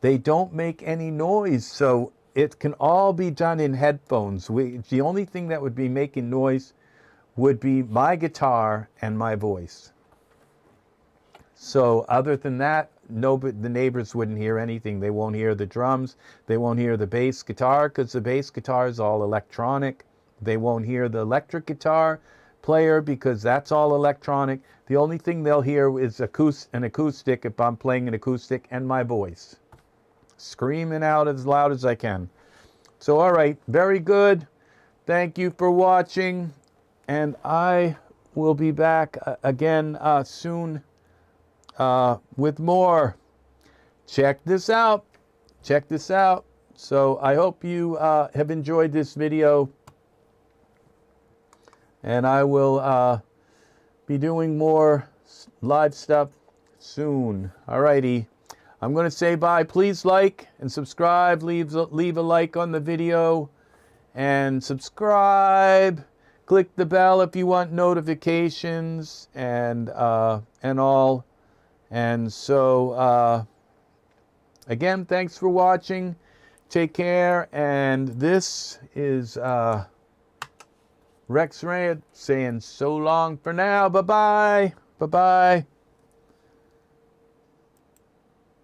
S1: They don't make any noise, so it can all be done in headphones. The only thing that would be making noise would be my guitar and my voice. So other than that, the neighbors wouldn't hear anything. They won't hear the drums. They won't hear the bass guitar because the bass guitar is all electronic. They won't hear the electric guitar player because that's all electronic. The only thing they'll hear is an acoustic if I'm playing an acoustic, and my voice screaming out as loud as I can. So all right, very good. Thank you for watching, and I will be back again soon with more. Check this out. Check this out. So I hope you have enjoyed this video, and I will be doing more live stuff soon. Alrighty. I'm going to say bye. Please like and subscribe. Leave a like on the video. And subscribe. Click the bell if you want notifications and all. And so, again, thanks for watching. Take care. And this is Rex Ray saying so long for now. Bye-bye. Bye-bye.